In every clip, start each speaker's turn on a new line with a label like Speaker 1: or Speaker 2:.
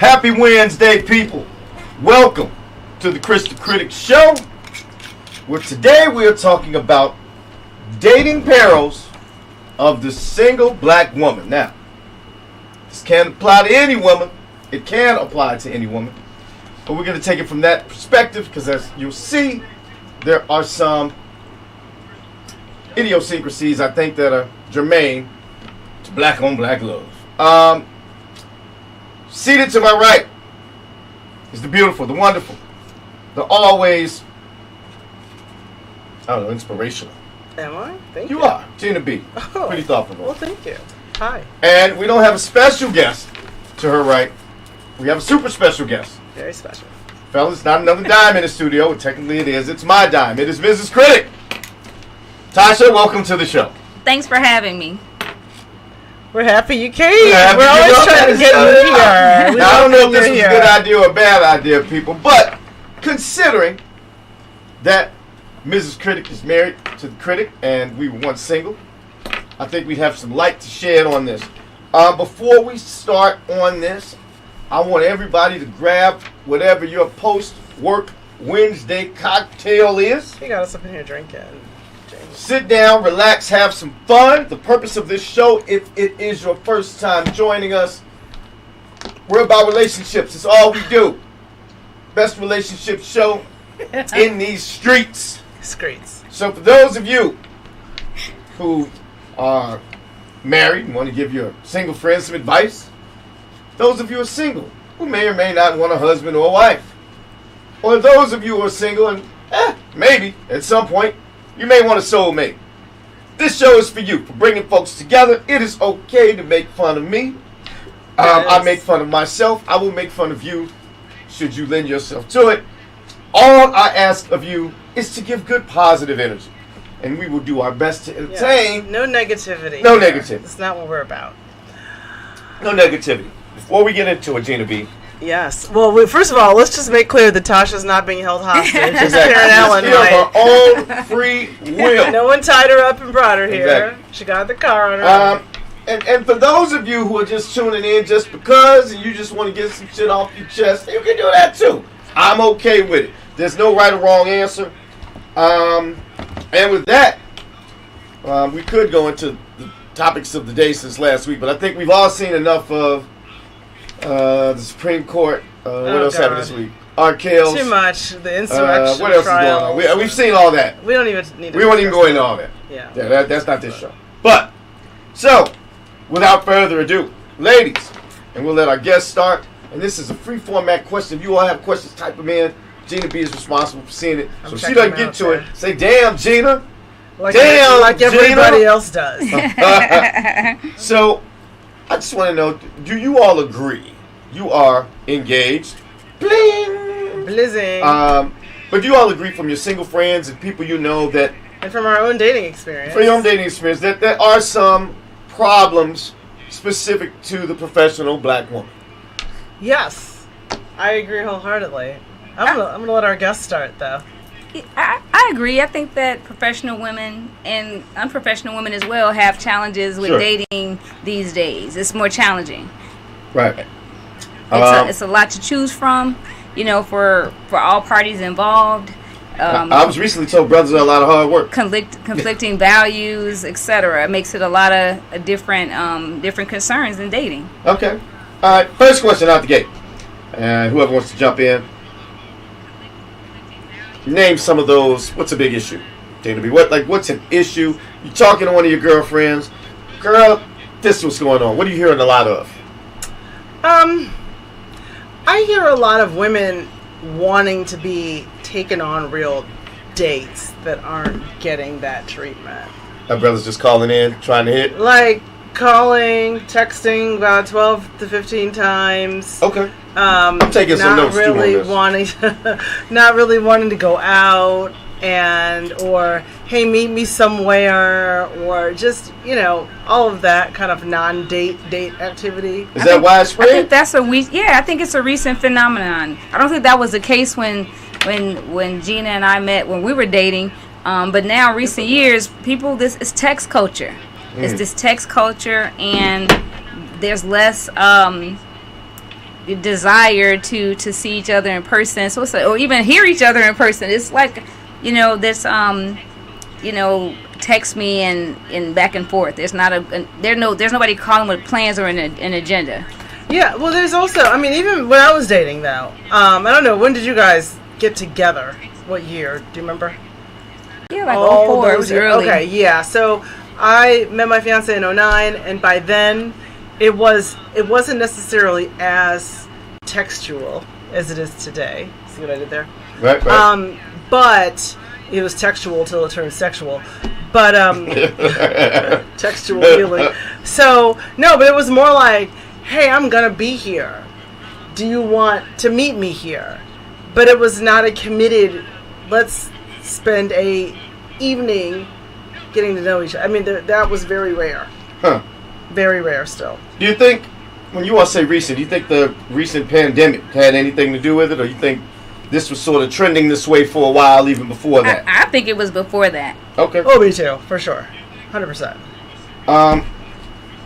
Speaker 1: Happy Wednesday, people. Welcome to the Kris the Critic show, where today we are talking about dating perils of the single black woman. Now, this can't apply to any woman. It can apply to any woman. But we're going to take it from that perspective because, as you'll see, there are some idiosyncrasies, I think, that are germane to black on black love. Seated to my right is the beautiful, the wonderful, the always, I don't know, inspirational.
Speaker 2: Am I? Thank you.
Speaker 1: You are. Gina B.
Speaker 2: Oh,
Speaker 1: pretty thoughtful.
Speaker 2: Well, thank you. Hi.
Speaker 1: And we don't have a special guest to her right. We have a super special guest.
Speaker 2: Very special.
Speaker 1: Fellas, not another dime in the studio. Technically it is. It's my dime. It is Mrs. Critic. Tasha, welcome to the show.
Speaker 3: Thanks for having me.
Speaker 2: We're happy you came.
Speaker 1: We're
Speaker 2: always trying to get you here.
Speaker 1: Now, I don't know if this is a good idea or a bad idea, people, but considering that Mrs. Critic is married to the Critic and we were once single, I think we have some light to shed on this. Before we start on this, I want everybody to grab whatever your post-work Wednesday cocktail is.
Speaker 2: You got us up in here drinking.
Speaker 1: Sit down, relax, have some fun. The purpose of this show, if it is your first time joining us, we're about relationships. It's all we do. Best relationship show in these streets. So for those of you who are married and want to give your single friends some advice, those of you who are single who may or may not want a husband or a wife, or those of you who are single and maybe at some point you may want a soulmate, this show is for you, for bringing folks together. It is okay to make fun of me. I make fun of myself. I will make fun of you should you lend yourself to it. All I ask of you is to give good positive energy, and we will do our best to entertain.
Speaker 2: Yes. No negativity.
Speaker 1: No negativity.
Speaker 2: That's not what we're about.
Speaker 1: No negativity. Before we get into it, Gina B.
Speaker 2: Yes. Well, first of all, let's just make clear that Tasha's not being held hostage.
Speaker 1: Exactly.
Speaker 2: Karen Allen,
Speaker 1: She's here of her own free will.
Speaker 2: No one tied her up and brought her here.
Speaker 1: Exactly.
Speaker 2: She got the car on her.
Speaker 1: And for those of you who are just tuning in just because and you just want to get some shit off your chest, you can do that too. I'm okay with it. There's no right or wrong answer. And with that, we could go into the topics of the day since last week, but I think we've all seen enough of the Supreme Court. What else happened this week? Arkell's.
Speaker 2: Too much. The insurrection
Speaker 1: what else
Speaker 2: trials.
Speaker 1: is going on? We've seen all that.
Speaker 2: We don't even need to.
Speaker 1: We won't even go into all that.
Speaker 2: Yeah.
Speaker 1: That's not this show. But, so, without further ado, ladies, and we'll let our guests start. And this is a free format question. If you all have questions, type them in. Gina B is responsible for seeing it. So she doesn't get to it. Say, damn, Gina.
Speaker 2: Like
Speaker 1: Gina.
Speaker 2: everybody else does.
Speaker 1: So, I just want to know, do you all agree you are engaged? Bling!
Speaker 2: Blizzing.
Speaker 1: But do you all agree from your single friends and people you know that...
Speaker 2: And from our own dating experience.
Speaker 1: From your own dating experience, that there are some problems specific to the professional black woman?
Speaker 2: Yes. I agree wholeheartedly. I'm gonna let our guest start, though.
Speaker 3: I agree. I think that professional women and unprofessional women as well have challenges with dating these days. It's more challenging.
Speaker 1: Right.
Speaker 3: It's a lot to choose from, for all parties involved.
Speaker 1: I was recently told brothers are a lot of hard work.
Speaker 3: Conflicting values, etc. It makes it a lot of different concerns in dating. Okay.
Speaker 1: All right. First question out the gate. And whoever wants to jump in. Name some of those. What's a big issue? Dana B. What's an issue? You're talking to one of your girlfriends. Girl, this is what's going on. What are you hearing a lot of?
Speaker 2: I hear a lot of women wanting to be taken on real dates that aren't getting that treatment.
Speaker 1: My brother's just calling in, trying to hit.
Speaker 2: Like calling, texting about 12 to 15 times.
Speaker 1: Okay. I'm taking some notes too on this.
Speaker 2: Not really wanting to go out or hey, meet me somewhere, or just all of that kind of non-date activity.
Speaker 1: Is that widespread?
Speaker 3: I think that's I think it's a recent phenomenon. I don't think that was the case when Gina and I met when we were dating. But now, recent years, it's text culture. It's this text culture, and there's less desire to see each other in person. So it's or even hear each other in person. It's like, this text me and back and forth. There's nobody calling with plans or an agenda.
Speaker 2: Yeah, well, there's also, even when I was dating, though, I don't know, when did you guys get together? What year? Do you remember?
Speaker 3: Yeah, like 04. It was early.
Speaker 2: Okay, yeah. So I met my fiance in 09, and by then it wasn't necessarily as textual as it is today. See what I did there?
Speaker 1: Right.
Speaker 2: But it was textual till it turned sexual. But textual healing. So no, but it was more like, hey, I'm gonna be here. Do you want to meet me here? But it was not a committed, let's spend a evening getting to know each other. That was very rare.
Speaker 1: Huh.
Speaker 2: Very rare still.
Speaker 1: Do you think, when you all say recent, do you think the recent pandemic had anything to do with it, or you think this was sort of trending this way for a while, even before that?
Speaker 3: I think it was before that.
Speaker 1: Okay.
Speaker 2: Oh, me too, for sure. 100%.
Speaker 1: All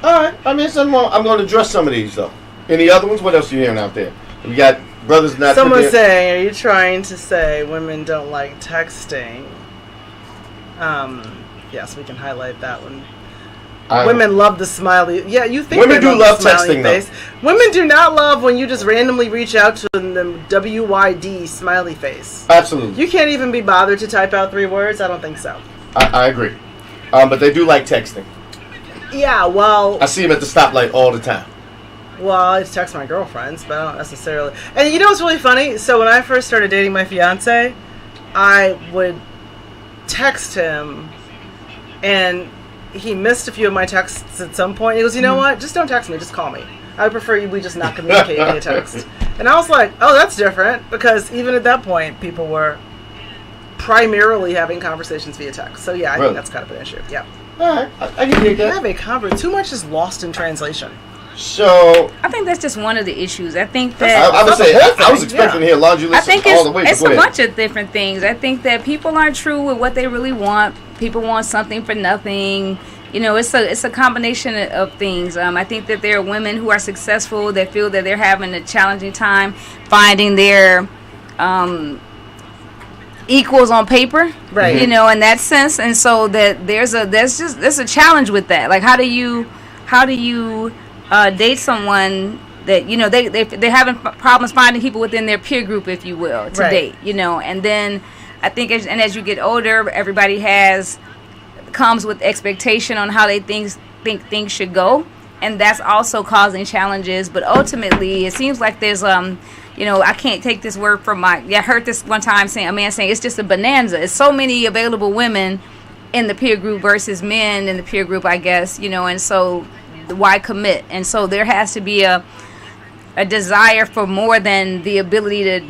Speaker 1: right. I'm going to address some of these, though. Any other ones? What else are you hearing out there? We got brothers not...
Speaker 2: Someone's saying, are you trying to say women don't like texting? Yes, we can highlight that one. Women love the smiley. Yeah, you think
Speaker 1: women do love texting,
Speaker 2: face. Though. Women do not love when you just randomly reach out to the WYD smiley face.
Speaker 1: Absolutely.
Speaker 2: You can't even be bothered to type out 3 words? I don't think so.
Speaker 1: I agree. But they do like texting.
Speaker 2: Yeah, well...
Speaker 1: I see them at the stoplight all the time.
Speaker 2: Well, I text my girlfriends, but I don't necessarily... And you know what's really funny? So when I first started dating my fiance, I would text him, and he missed a few of my texts at some point. He goes, you know what? Just don't text me. Just call me. I would prefer we just not communicate via text. And I was like, oh, that's different, because even at that point, people were primarily having conversations via text. So yeah, I think that's kind of an issue. Yeah.
Speaker 1: All right, I can dig that.
Speaker 2: Have a conversation. Too much is lost in translation.
Speaker 1: So
Speaker 3: I think that's just one of the issues. I think that
Speaker 1: I would say I was expecting to hear laundry list all the way.
Speaker 3: It's a bunch of different things. I think that people aren't true with what they really want. People want something for nothing. It's a combination of things. I think that there are women who are successful that feel that they're having a challenging time finding their equals on paper,
Speaker 2: right?
Speaker 3: In that sense, and so that there's a challenge with that. Like, how do you date someone that they're having problems finding people within their peer group, if you will, to date, and then I think as you get older, everybody comes with expectation on how they think things should go, and that's also causing challenges. But ultimately, it seems like there's I can't take this word from I heard this one time a man saying it's just a bonanza. It's so many available women in the peer group versus men in the peer group, I guess, and so why commit? And so there has to be a desire for more than the ability to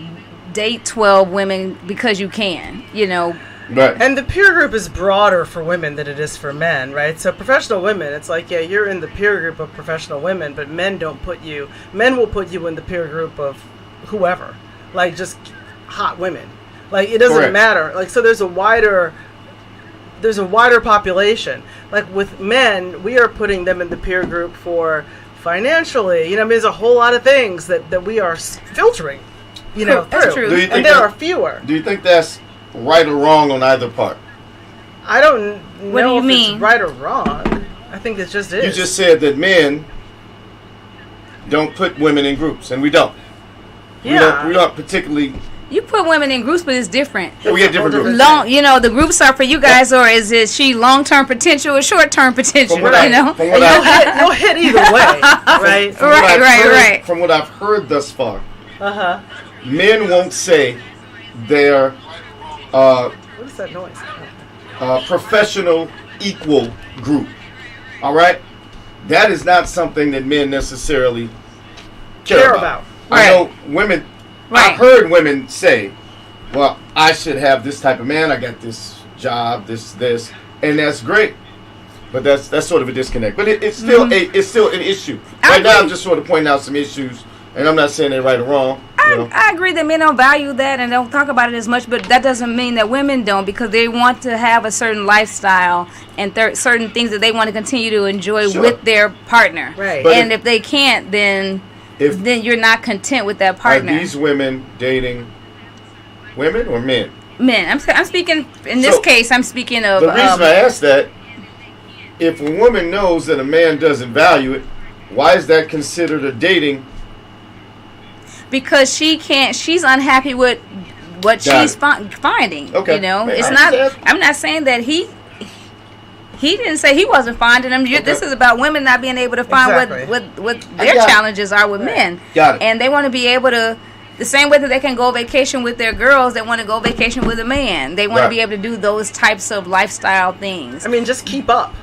Speaker 3: date 12 women because you can,
Speaker 2: Right. And the peer group is broader for women than it is for men, right? So professional women, it's like, yeah, you're in the peer group of professional women, but men will put you in the peer group of whoever, like just hot women. Like, it doesn't matter. Like, so there's a wider population. Like with men, we are putting them in the peer group for financially, there's a whole lot of things that we are filtering, through.
Speaker 3: That's true.
Speaker 2: And there are fewer.
Speaker 1: Do you think that's right or wrong on either part?
Speaker 2: I don't know
Speaker 3: what do you
Speaker 2: if
Speaker 3: mean?
Speaker 2: It's right or wrong. I think it just is.
Speaker 1: You just said that men don't put women in groups, and we don't.
Speaker 2: Yeah.
Speaker 1: We don't particularly...
Speaker 3: You put women in groups, but it's different.
Speaker 1: Yeah, we get different groups.
Speaker 3: The groups are for you guys, or is she long-term potential or short-term potential?
Speaker 2: You'll hit either way, right?
Speaker 3: Right.
Speaker 1: From what I've heard thus far,
Speaker 2: men
Speaker 1: won't say they're
Speaker 2: what is that noise?
Speaker 1: Professional equal group. All right, that is not something that men necessarily care about. I know women.
Speaker 3: Right.
Speaker 1: I've heard women say, well, I should have this type of man. I got this job, this, and that's great. But that's sort of a disconnect. But it's still it's still an issue. Right now, I'm just sort of pointing out some issues, and I'm not saying they're right or wrong.
Speaker 3: I agree that men don't value that and don't talk about it as much, but that doesn't mean that women don't, because they want to have a certain lifestyle and certain things that they want to continue to enjoy with their partner.
Speaker 2: Right.
Speaker 3: And if they can't, then then you're not content with that partner.
Speaker 1: Are these women dating women or men?
Speaker 3: Men. I'm speaking, in this case, I'm speaking of...
Speaker 1: The reason I ask that, if a woman knows that a man doesn't value it, why is that considered a dating?
Speaker 3: Because she's unhappy with what she's finding.
Speaker 1: Okay.
Speaker 3: You know, it's not, I'm not saying that he didn't say he wasn't finding them.
Speaker 1: Okay.
Speaker 3: This is about women not being able to find what their challenges are with men.
Speaker 1: Got it.
Speaker 3: And they want to be able to, the same way that they can go vacation with their girls, they want to go vacation with a man. They want to be able to do those types of lifestyle things.
Speaker 2: I mean, just keep up.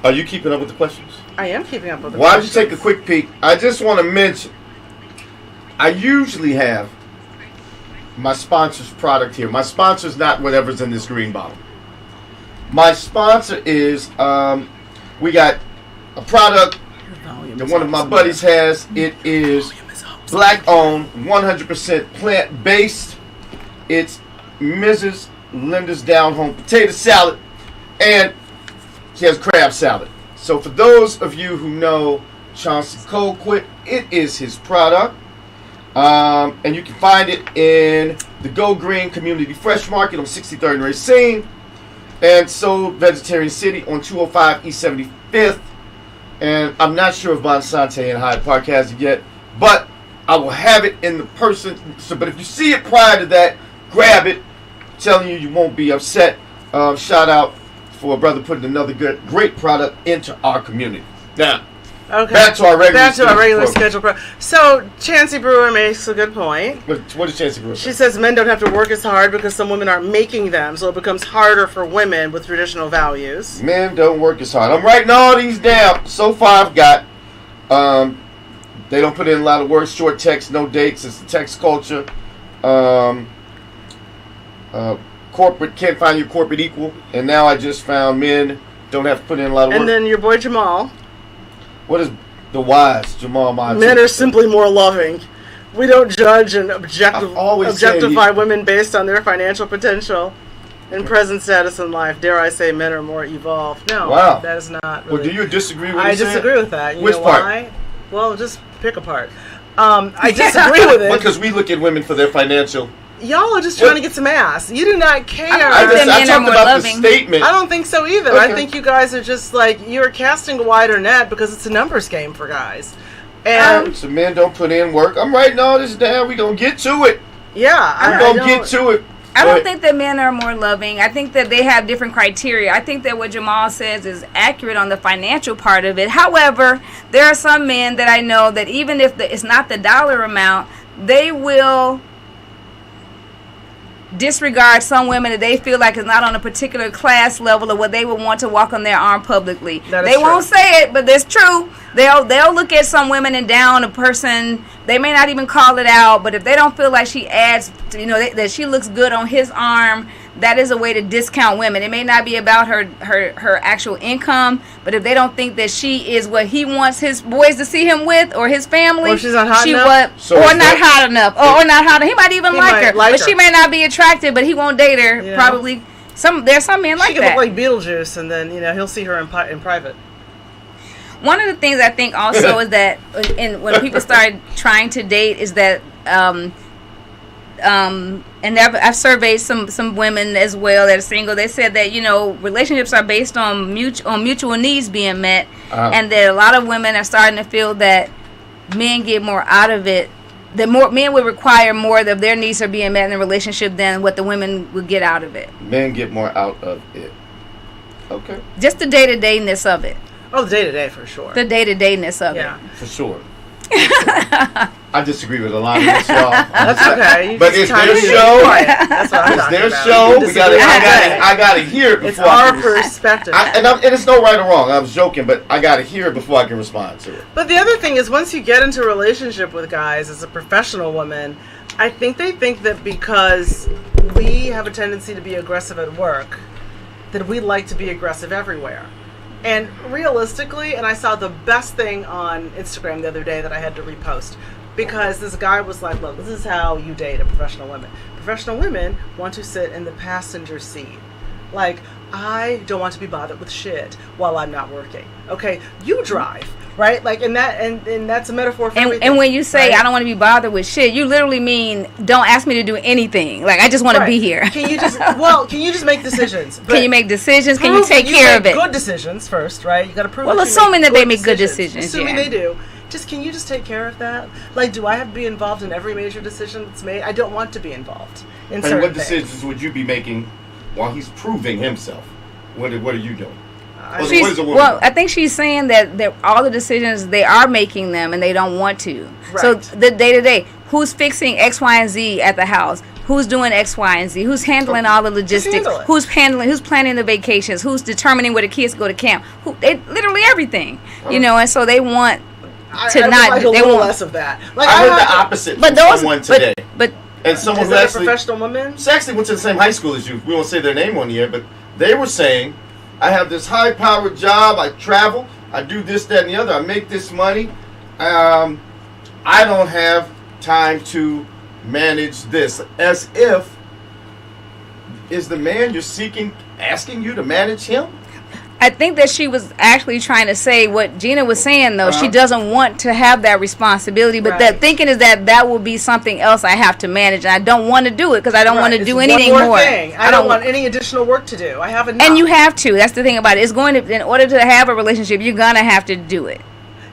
Speaker 1: Are you keeping up with the questions?
Speaker 2: I am keeping up with the questions.
Speaker 1: Why don't you take a quick peek? I just want to mention, I usually have my sponsor's product here. My sponsor's not whatever's in this green bottle. My sponsor is, we got a product that one of my buddies has. It is black owned, 100% plant based. It's Mrs. Linda's Down Home Potato Salad, and she has crab salad. So for those of you who know Chauncey Colquitt, it is his product. And you can find it in the Go Green Community Fresh Market on 63rd and Racine, and sold Vegetarian City on 205 East 75th. And I'm not sure if Bonsante and Hyde Park has it yet, but I will have it in the person. So, but if you see it prior to that, grab it. I'm telling you, you won't be upset. Shout out for a brother putting another great product into our community. Now,
Speaker 2: okay.
Speaker 1: Back to our regular
Speaker 2: schedule. So, Chancey Brewer makes a good point.
Speaker 1: What is Chancey Brewer?
Speaker 2: She says men don't have to work as hard because some women aren't making them, so it becomes harder for women with traditional values.
Speaker 1: Men don't work as hard. I'm writing all these down. So far, I've got, they don't put in a lot of work, short text, no dates. It's the text culture. Corporate, can't find your corporate equal. And now I just found men don't have to put in a lot of work.
Speaker 2: And then your boy Jamal.
Speaker 1: What is the wise Jamal Monty?
Speaker 2: Men are simply more loving. We don't judge and objectify women based on their financial potential and present status in life. Dare I say men are more evolved. No, that is not really.
Speaker 1: Well, do you disagree with
Speaker 2: I disagree with that. You
Speaker 1: Which
Speaker 2: know
Speaker 1: part?
Speaker 2: Why? Well, just pick a part. I disagree with it.
Speaker 1: Because we look at women for their financial...
Speaker 2: Y'all are just trying to get some ass. You do not care.
Speaker 1: I talked about the statement.
Speaker 2: I don't think so either. Okay. I think you guys are just like, you're casting a wider net because it's a numbers game for guys. And
Speaker 1: so men don't put in work. I'm writing all this down. We're going to get to it.
Speaker 2: Yeah.
Speaker 1: We're going to get to it.
Speaker 3: I don't think that men are more loving. I think that they have different criteria. I think that what Jamal says is accurate on the financial part of it. However, there are some men that I know that even if it's not the dollar amount, they will disregard some women that they feel like is not on a particular class level or what they would want to walk on their arm publicly. They won't say it, but it's true. They'll look at some women and down a person. They may not even call it out, but if they don't feel like she adds, that she looks good on his arm, that is a way to discount women. It may not be about her actual income, but if they don't think that she is what he wants his boys to see him with or his family,
Speaker 2: or she's not hot enough,
Speaker 3: or not hot enough. He might even like her, but she may not be attractive, but he won't date her. Probably there's some men like that.
Speaker 2: She could look like Beetlejuice, and then he'll see her in private.
Speaker 3: One of the things I think also is that when people start trying to date is that and I've surveyed some women as well that are single. They said that relationships are based on mutual needs being met, and that a lot of women are starting to feel that men get more out of it. That men would require more of their needs are being met in a relationship than what the women would get out of it.
Speaker 1: Men get more out of it. Okay.
Speaker 3: Just the day-to-dayness of it.
Speaker 2: Oh, the day-to-day for sure.
Speaker 3: The day-to-dayness of it.
Speaker 1: For sure. I disagree with a lot of this, y'all.
Speaker 2: That's okay.
Speaker 1: But it's their show.
Speaker 2: That's what I'm
Speaker 1: it's their
Speaker 2: about.
Speaker 1: show. I gotta hear it before.
Speaker 2: It's our perspective.
Speaker 1: And it's no right or wrong. I was joking, but I gotta hear it before I can respond to it.
Speaker 2: But the other thing is, once you get into a relationship with guys as a professional woman, I think they think that because we have a tendency to be aggressive at work, that we like to be aggressive everywhere. And realistically, and I saw the best thing on Instagram the other day that I had to repost, because this guy was like, look, this is how you date a professional woman. Professional women want to sit in the passenger seat. Like, I don't want to be bothered with shit while I'm not working. Okay, you drive, right? Like, and that's a metaphor for everything.
Speaker 3: And when you say,
Speaker 2: right?
Speaker 3: I don't want to be bothered with shit, you literally mean, don't ask me to do anything. Like, I just want to be here.
Speaker 2: Can you just make decisions?
Speaker 3: Can you make decisions? Can you take care of it?
Speaker 2: Good decisions first, right? You got to prove.
Speaker 3: Well, assuming that they make good decisions.
Speaker 2: Assuming they do. Can you just take care of that? Like, do I have to be involved in every major decision that's made? I don't want to be involved in certain
Speaker 1: what decisions would you be making while he's proving himself? What are you doing?
Speaker 3: I think she's saying that all the decisions, they are making them and they don't want to.
Speaker 2: Right.
Speaker 3: So the day-to-day, who's fixing X, Y, and Z at the house? Who's doing X, Y, and Z? Who's handling all the logistics? Who's planning the vacations? Who's determining where the kids go to camp? Literally everything. And so they want to
Speaker 2: like they want less of that. Like,
Speaker 1: I heard the opposite from someone today. And someone who actually,
Speaker 2: professional women?
Speaker 1: She actually went to the same high school as you. We won't say their name on the air, but they were saying, I have this high-powered job, I travel, I do this, that, and the other, I make this money. I don't have time to manage this. As if, is the man you're seeking asking you to manage him?
Speaker 3: I think that she was actually trying to say what Gina was saying, though. She doesn't want to have that responsibility, but that thinking is that will be something else I have to manage, and I don't want to do it because I don't want to do anything more.
Speaker 2: I don't want any additional work to do. I have enough.
Speaker 3: And you have to. That's the thing about it. It's going to, in order to have a relationship, you're gonna have to do it.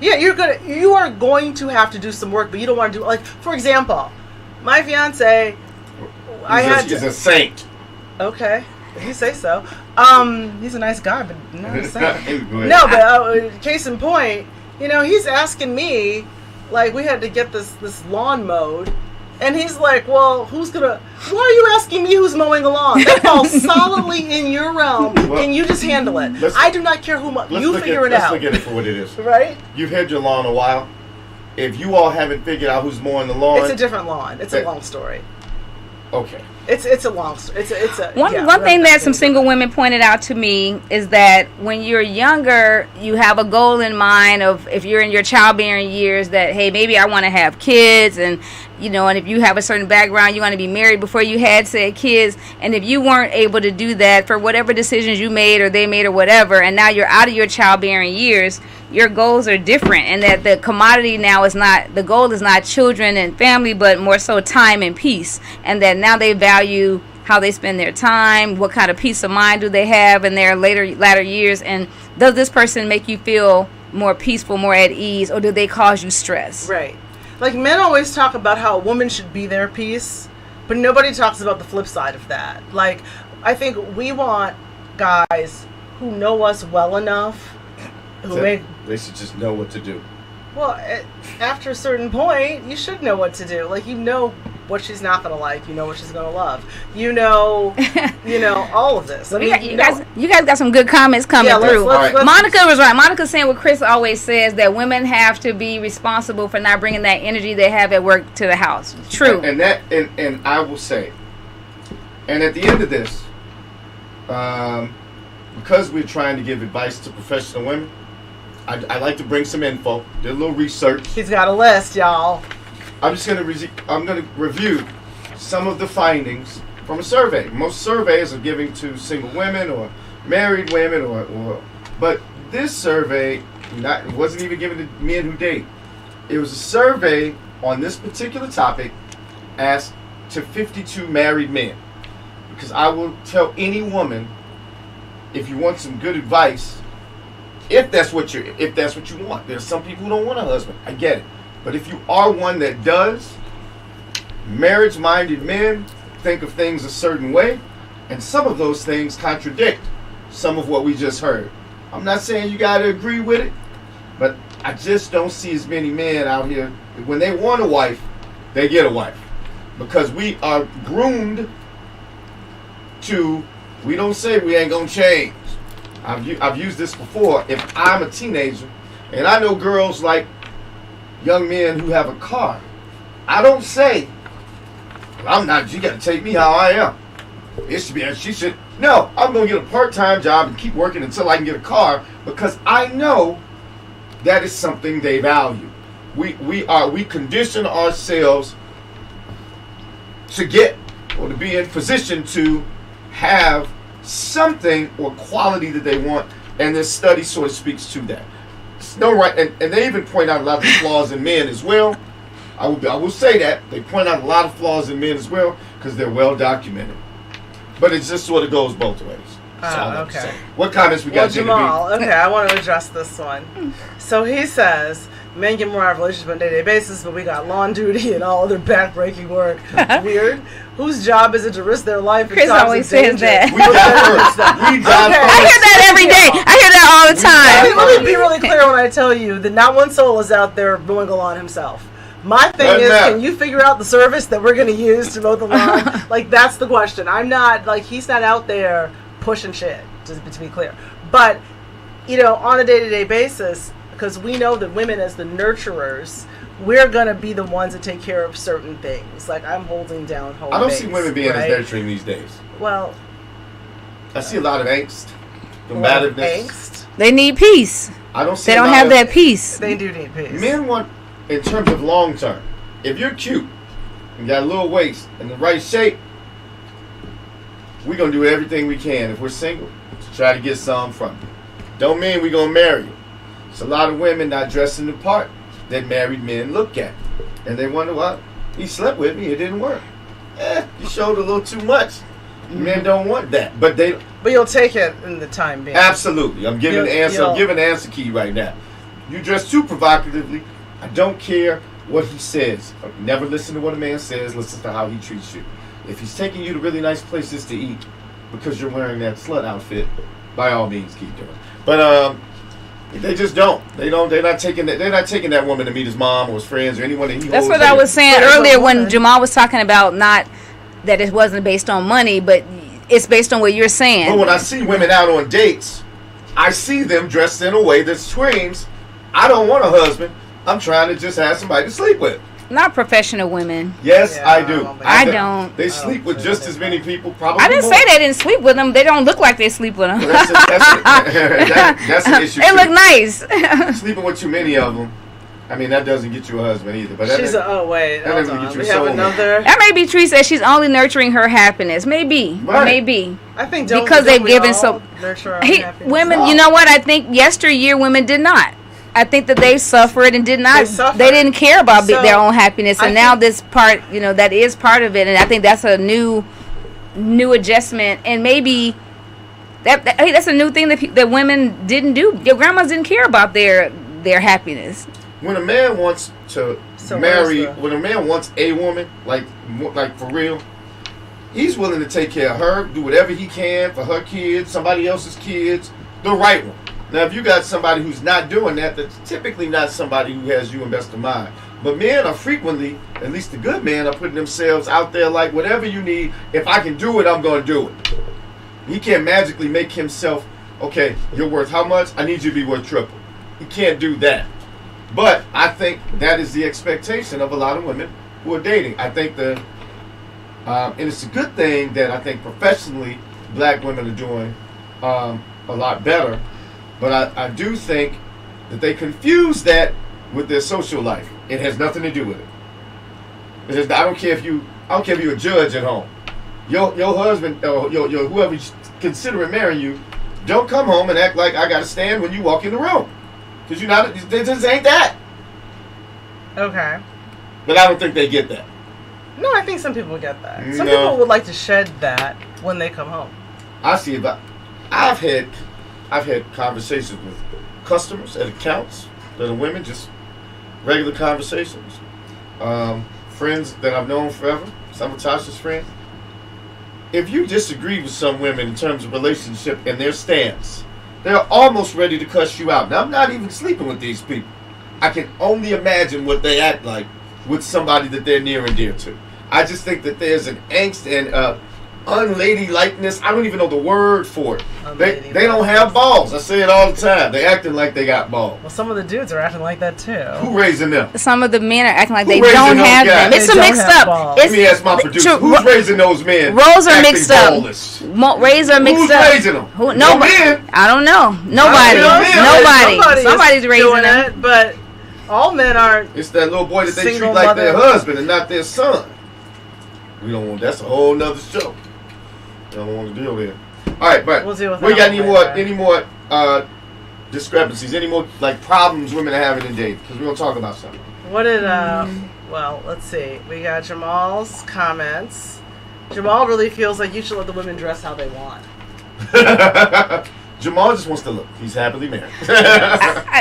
Speaker 2: Yeah, you are going to have to do some work, but you don't want to do, like, for example, my fiance,
Speaker 1: He's a saint.
Speaker 2: Okay. If you say so. He's a nice guy, but not a saint.
Speaker 1: No,
Speaker 2: but case in point, he's asking me, like, we had to get this lawn mowed, and he's like, well, why are you asking me who's mowing the lawn? That falls solidly in your realm. Can you just handle it? I do not care who you figure it out.
Speaker 1: Let's look at it for what it is.
Speaker 2: Right?
Speaker 1: You've had your lawn a while. If you all haven't figured out who's mowing the lawn,
Speaker 2: it's a different lawn. It's a long story.
Speaker 1: Okay.
Speaker 2: It's a long story.
Speaker 3: One thing that some single women pointed out to me is that when you're younger, you have a goal in mind of, if you're in your childbearing years, that, hey, maybe I want to have kids, and and if you have a certain background, you want to be married before you had said kids, and if you weren't able to do that for whatever decisions you made or they made or whatever, and now you're out of your childbearing years, your goals are different, and that the commodity now is not, the goal is not children and family, but more so time and peace, and that now they value how they spend their time, what kind of peace of mind do they have in their latter years, and does this person make you feel more peaceful, more at ease, or do they cause you stress?
Speaker 2: Right. Like, men always talk about how a woman should be their peace, but nobody talks about the flip side of that. Like, I think we want guys who know us well enough,
Speaker 1: they should just know what to do.
Speaker 2: Well, after a certain point, you should know what to do. Like, what she's not going to like. You know what she's going to love. All of this. I mean,
Speaker 3: you guys got some good comments coming through.
Speaker 2: Let's
Speaker 3: Monica was right. Monica's saying what Kris always says, that women have to be responsible for not bringing that energy they have at work to the house. True.
Speaker 1: And I will say, and at the end of this, because we're trying to give advice to professional women, I like to bring some info, did a little research.
Speaker 2: He's got a list, y'all.
Speaker 1: I'm going to review some of the findings from a survey. Most surveys are given to single women or married women, but this survey wasn't even given to men who date. It was a survey on this particular topic asked to 52 married men. Because I will tell any woman, if you want some good advice, if that's what you want. There's some people who don't want a husband. I get it. But if you are one that does, marriage-minded men think of things a certain way, and some of those things contradict some of what we just heard. I'm not saying you got to agree with it, but I just don't see as many men out here. When they want a wife, they get a wife. Because we are groomed to, we don't say we ain't going to change. I've used this before. If I'm a teenager, and I know girls like young men who have a car, I don't say, I'm not, you got to take me how I am. It should be, she should, no, I'm going to get a part-time job and keep working until I can get a car, because I know that is something they value. We condition ourselves to get, or to be in position to have something or quality that they want, and this study sort of speaks to that. It's no right, and they even point out a lot of flaws in men as well. I will say that they point out a lot of flaws in men as well because they're well documented. But it just sort of goes both ways.
Speaker 2: Okay.
Speaker 1: What comments we got,
Speaker 2: well, Jamal, okay, I want to address this one. So he says, men get more out of relationships on a day-to-day basis, but we got lawn duty and all other back-breaking work. Weird. Whose job is it to risk their life?
Speaker 3: Kris always says that.
Speaker 1: We die first.
Speaker 3: I hear that every day. I hear that all the time.
Speaker 2: Let me be really clear when I tell you that not one soul is out there mowing the lawn himself. My thing is, can you figure out the service that we're going to use to mow the lawn? Like, that's the question. I'm not, like, he's not out there pushing shit, to be clear. But, on a day-to-day basis, because we know that women as the nurturers, we're going to be the ones that take care of certain things. Like, I'm holding down home
Speaker 1: I don't
Speaker 2: base,
Speaker 1: see women being
Speaker 2: right?
Speaker 1: as nurturing these days.
Speaker 2: Well,
Speaker 1: I see a lot of angst, combativeness.
Speaker 2: Angst.
Speaker 3: They need peace.
Speaker 1: I don't see
Speaker 3: They don't have that peace.
Speaker 2: They do need peace.
Speaker 1: Men want, in terms of long term, if you're cute and got a little waist and the right shape, we're going to do everything we can if we're single to try to get some from you. Don't mean we're going to marry you. It's a lot of women not dressing the part that married men look at. And they wonder, well, he slept with me, it didn't work. You showed a little too much. Men don't want that. But
Speaker 2: you'll take it in the time being.
Speaker 1: Absolutely. I'm giving the answer. I'm giving the answer key right now. You dress too provocatively. I don't care what he says. Never listen to what a man says. Listen to how he treats you. If he's taking you to really nice places to eat because you're wearing that slut outfit, by all means keep doing it. But they just don't. They're not taking that woman to meet his mom or his friends or anyone that he holds.
Speaker 3: That's what I was saying earlier when Jamal was talking about not that it wasn't based on money, but it's based on what you're saying.
Speaker 1: But when I see women out on dates, I see them dressed in a way that screams, I don't want a husband. I'm trying to just have somebody to sleep with.
Speaker 3: Not professional women.
Speaker 1: Yes, yeah, I do.
Speaker 3: I don't.
Speaker 1: They sleep with just as many people, probably.
Speaker 3: I didn't say they didn't sleep with them. They don't look like they sleep with them.
Speaker 1: That's an issue.
Speaker 3: They look nice.
Speaker 1: Sleeping with too many of them, I mean, that doesn't get you a husband either. But
Speaker 2: we have another.
Speaker 3: That may be Tree says she's only nurturing her happiness. Maybe.
Speaker 1: Right.
Speaker 3: Maybe.
Speaker 2: I think
Speaker 3: because they've given so. Women, you know what? I think yesteryear women did not. I think that they suffered and did not. They didn't care about their own happiness, and now this part, that is part of it, and I think that's a new adjustment, and maybe that's a new thing that women didn't do. Your grandmas didn't care about their happiness.
Speaker 1: When a man wants to marry, when a man wants a woman, like for real, he's willing to take care of her, do whatever he can for her kids, somebody else's kids, the right one. Now, if you got somebody who's not doing that, that's typically not somebody who has you in best of mind. But men are frequently, at least the good men, are putting themselves out there like, whatever you need, if I can do it, I'm going to do it. He can't magically make himself, okay, you're worth how much? I need you to be worth triple. He can't do that. But I think that is the expectation of a lot of women who are dating. I think and it's a good thing that I think professionally black women are doing a lot better. But I do think that they confuse that with their social life. It has nothing to do with it. I don't care if you're a judge at home. Your husband or your whoever's considering marrying you, don't come home and act like I got to stand when you walk in the room, because you're not. This ain't that.
Speaker 2: Okay.
Speaker 1: But I don't think they get that.
Speaker 2: No, I think some people get that. Some people would like to shed that when they come home.
Speaker 1: I see it, but I've had conversations with customers at accounts that are women, just regular conversations. Friends that I've known forever, some of Tasha's friends. If you disagree with some women in terms of relationship and their stance, they're almost ready to cuss you out. Now, I'm not even sleeping with these people. I can only imagine what they act like with somebody that they're near and dear to. I just think that there's an angst and unladylikeness. I don't even know the word for it. They don't have balls. I say it all the time. They acting like they got balls.
Speaker 2: Well, some of the dudes are acting like that too.
Speaker 1: Who raising them?
Speaker 3: Some of the men are acting like they don't have them. It's a mixed up.
Speaker 1: Let me ask my producer. Who's raising those men?
Speaker 3: Roles are mixed up. Raised are mixed up.
Speaker 1: Who's raising them?
Speaker 3: Nobody. I don't know. Nobody. Somebody's raising them.
Speaker 2: But all men aren't.
Speaker 1: It's that little boy that they treat like their husband and not their son. We don't want. That's a whole nother show. I don't want to deal with it. All right, but
Speaker 2: we'll deal with
Speaker 1: we got
Speaker 2: that
Speaker 1: any more discrepancies, any more like problems women are having in dating? Because we're gonna talk about something.
Speaker 2: What did well, let's see. We got Jamal's comments. Jamal really feels like you should let the women dress how they want.
Speaker 1: Jamal just wants to look. He's happily married.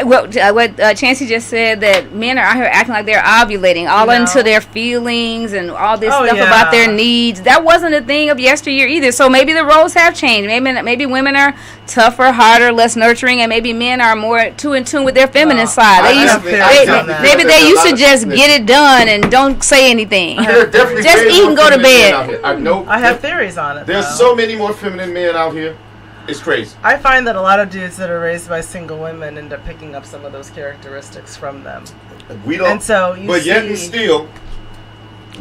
Speaker 3: What Chancey just said, that men are out here acting like they're ovulating all into their feelings and all this stuff about their needs. That wasn't a thing of yesteryear either. So maybe the roles have changed. Maybe women are tougher, harder, less nurturing, and maybe men are more in tune with their feminine side. Maybe they used to just get it done and don't say anything. Just eat and go to bed.
Speaker 2: I have theories on it.
Speaker 1: There's so many more feminine men out here. It's crazy.
Speaker 2: I find that a lot of dudes that are raised by single women end up picking up some of those characteristics from them.
Speaker 1: We don't.
Speaker 2: And so
Speaker 1: yet and still,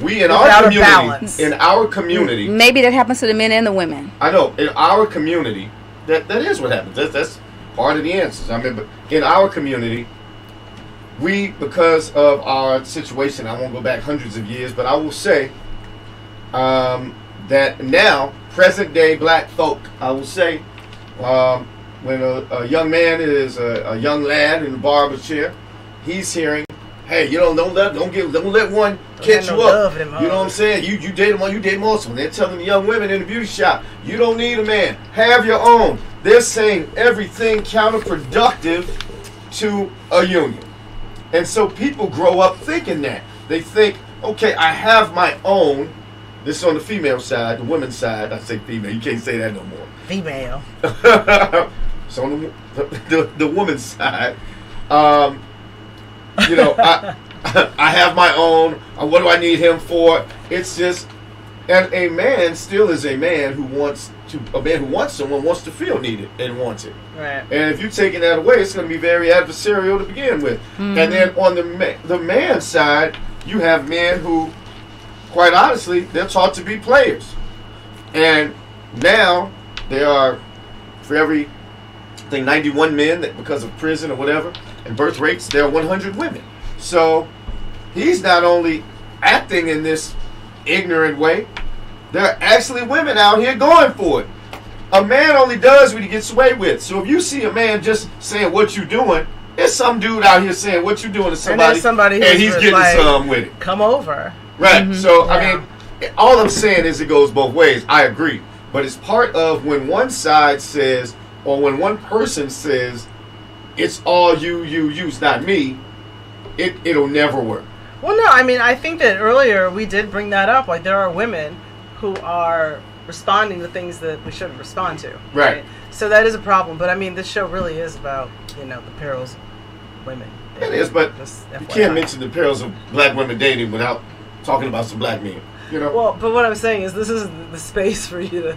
Speaker 1: we in our community,
Speaker 3: maybe that happens to the men and the women.
Speaker 1: I know in our community, that is what happens. That's part of the answers. I mean, but in our community, we, because of our situation, I won't go back hundreds of years, but I will say that now, present day black folk, I will say. When a young man is a young lad in the barber chair, he's hearing, "Hey, don't let one catch you up." You know what I'm saying? You date them, you date most of them. They're telling the young women in the beauty shop, "You don't need a man. Have your own." They're saying everything counterproductive to a union, and so people grow up thinking that. They think, "Okay, I have my own." This is on the female side, the women's side. I say female. You can't say that no more.
Speaker 2: Female.
Speaker 1: So on the woman's side, I have my own. What do I need him for? It's just, and a man still is a man who wants someone wants to feel needed and wants it.
Speaker 2: Right.
Speaker 1: And if you're taking that away, it's going to be very adversarial to begin with. Mm-hmm. And then on the man's side, you have men who, quite honestly, they're taught to be players. And now there are, for every, I think, 91 men that because of prison or whatever, and birth rates, there are 100 women. So he's not only acting in this ignorant way, there are actually women out here going for it. A man only does what he gets away with. So if you see a man just saying what you doing, there's some dude out here saying what you doing to somebody, and he's getting like, some with it.
Speaker 2: Come over.
Speaker 1: Right. Mm-hmm. So, I mean, all I'm saying is it goes both ways. I agree. But it's part of when one side says, or when one person says, it's all you, it's not me, it'll never work.
Speaker 2: Well, no, I mean, I think that earlier we did bring that up. Like, there are women who are responding to things that we shouldn't respond to.
Speaker 1: Right.
Speaker 2: So that is a problem. But, I mean, this show really is about, the perils of women.
Speaker 1: It is, but you can't mention the perils of black women dating without talking about some black men.
Speaker 2: Well, but what I'm saying is this isn't the space for you to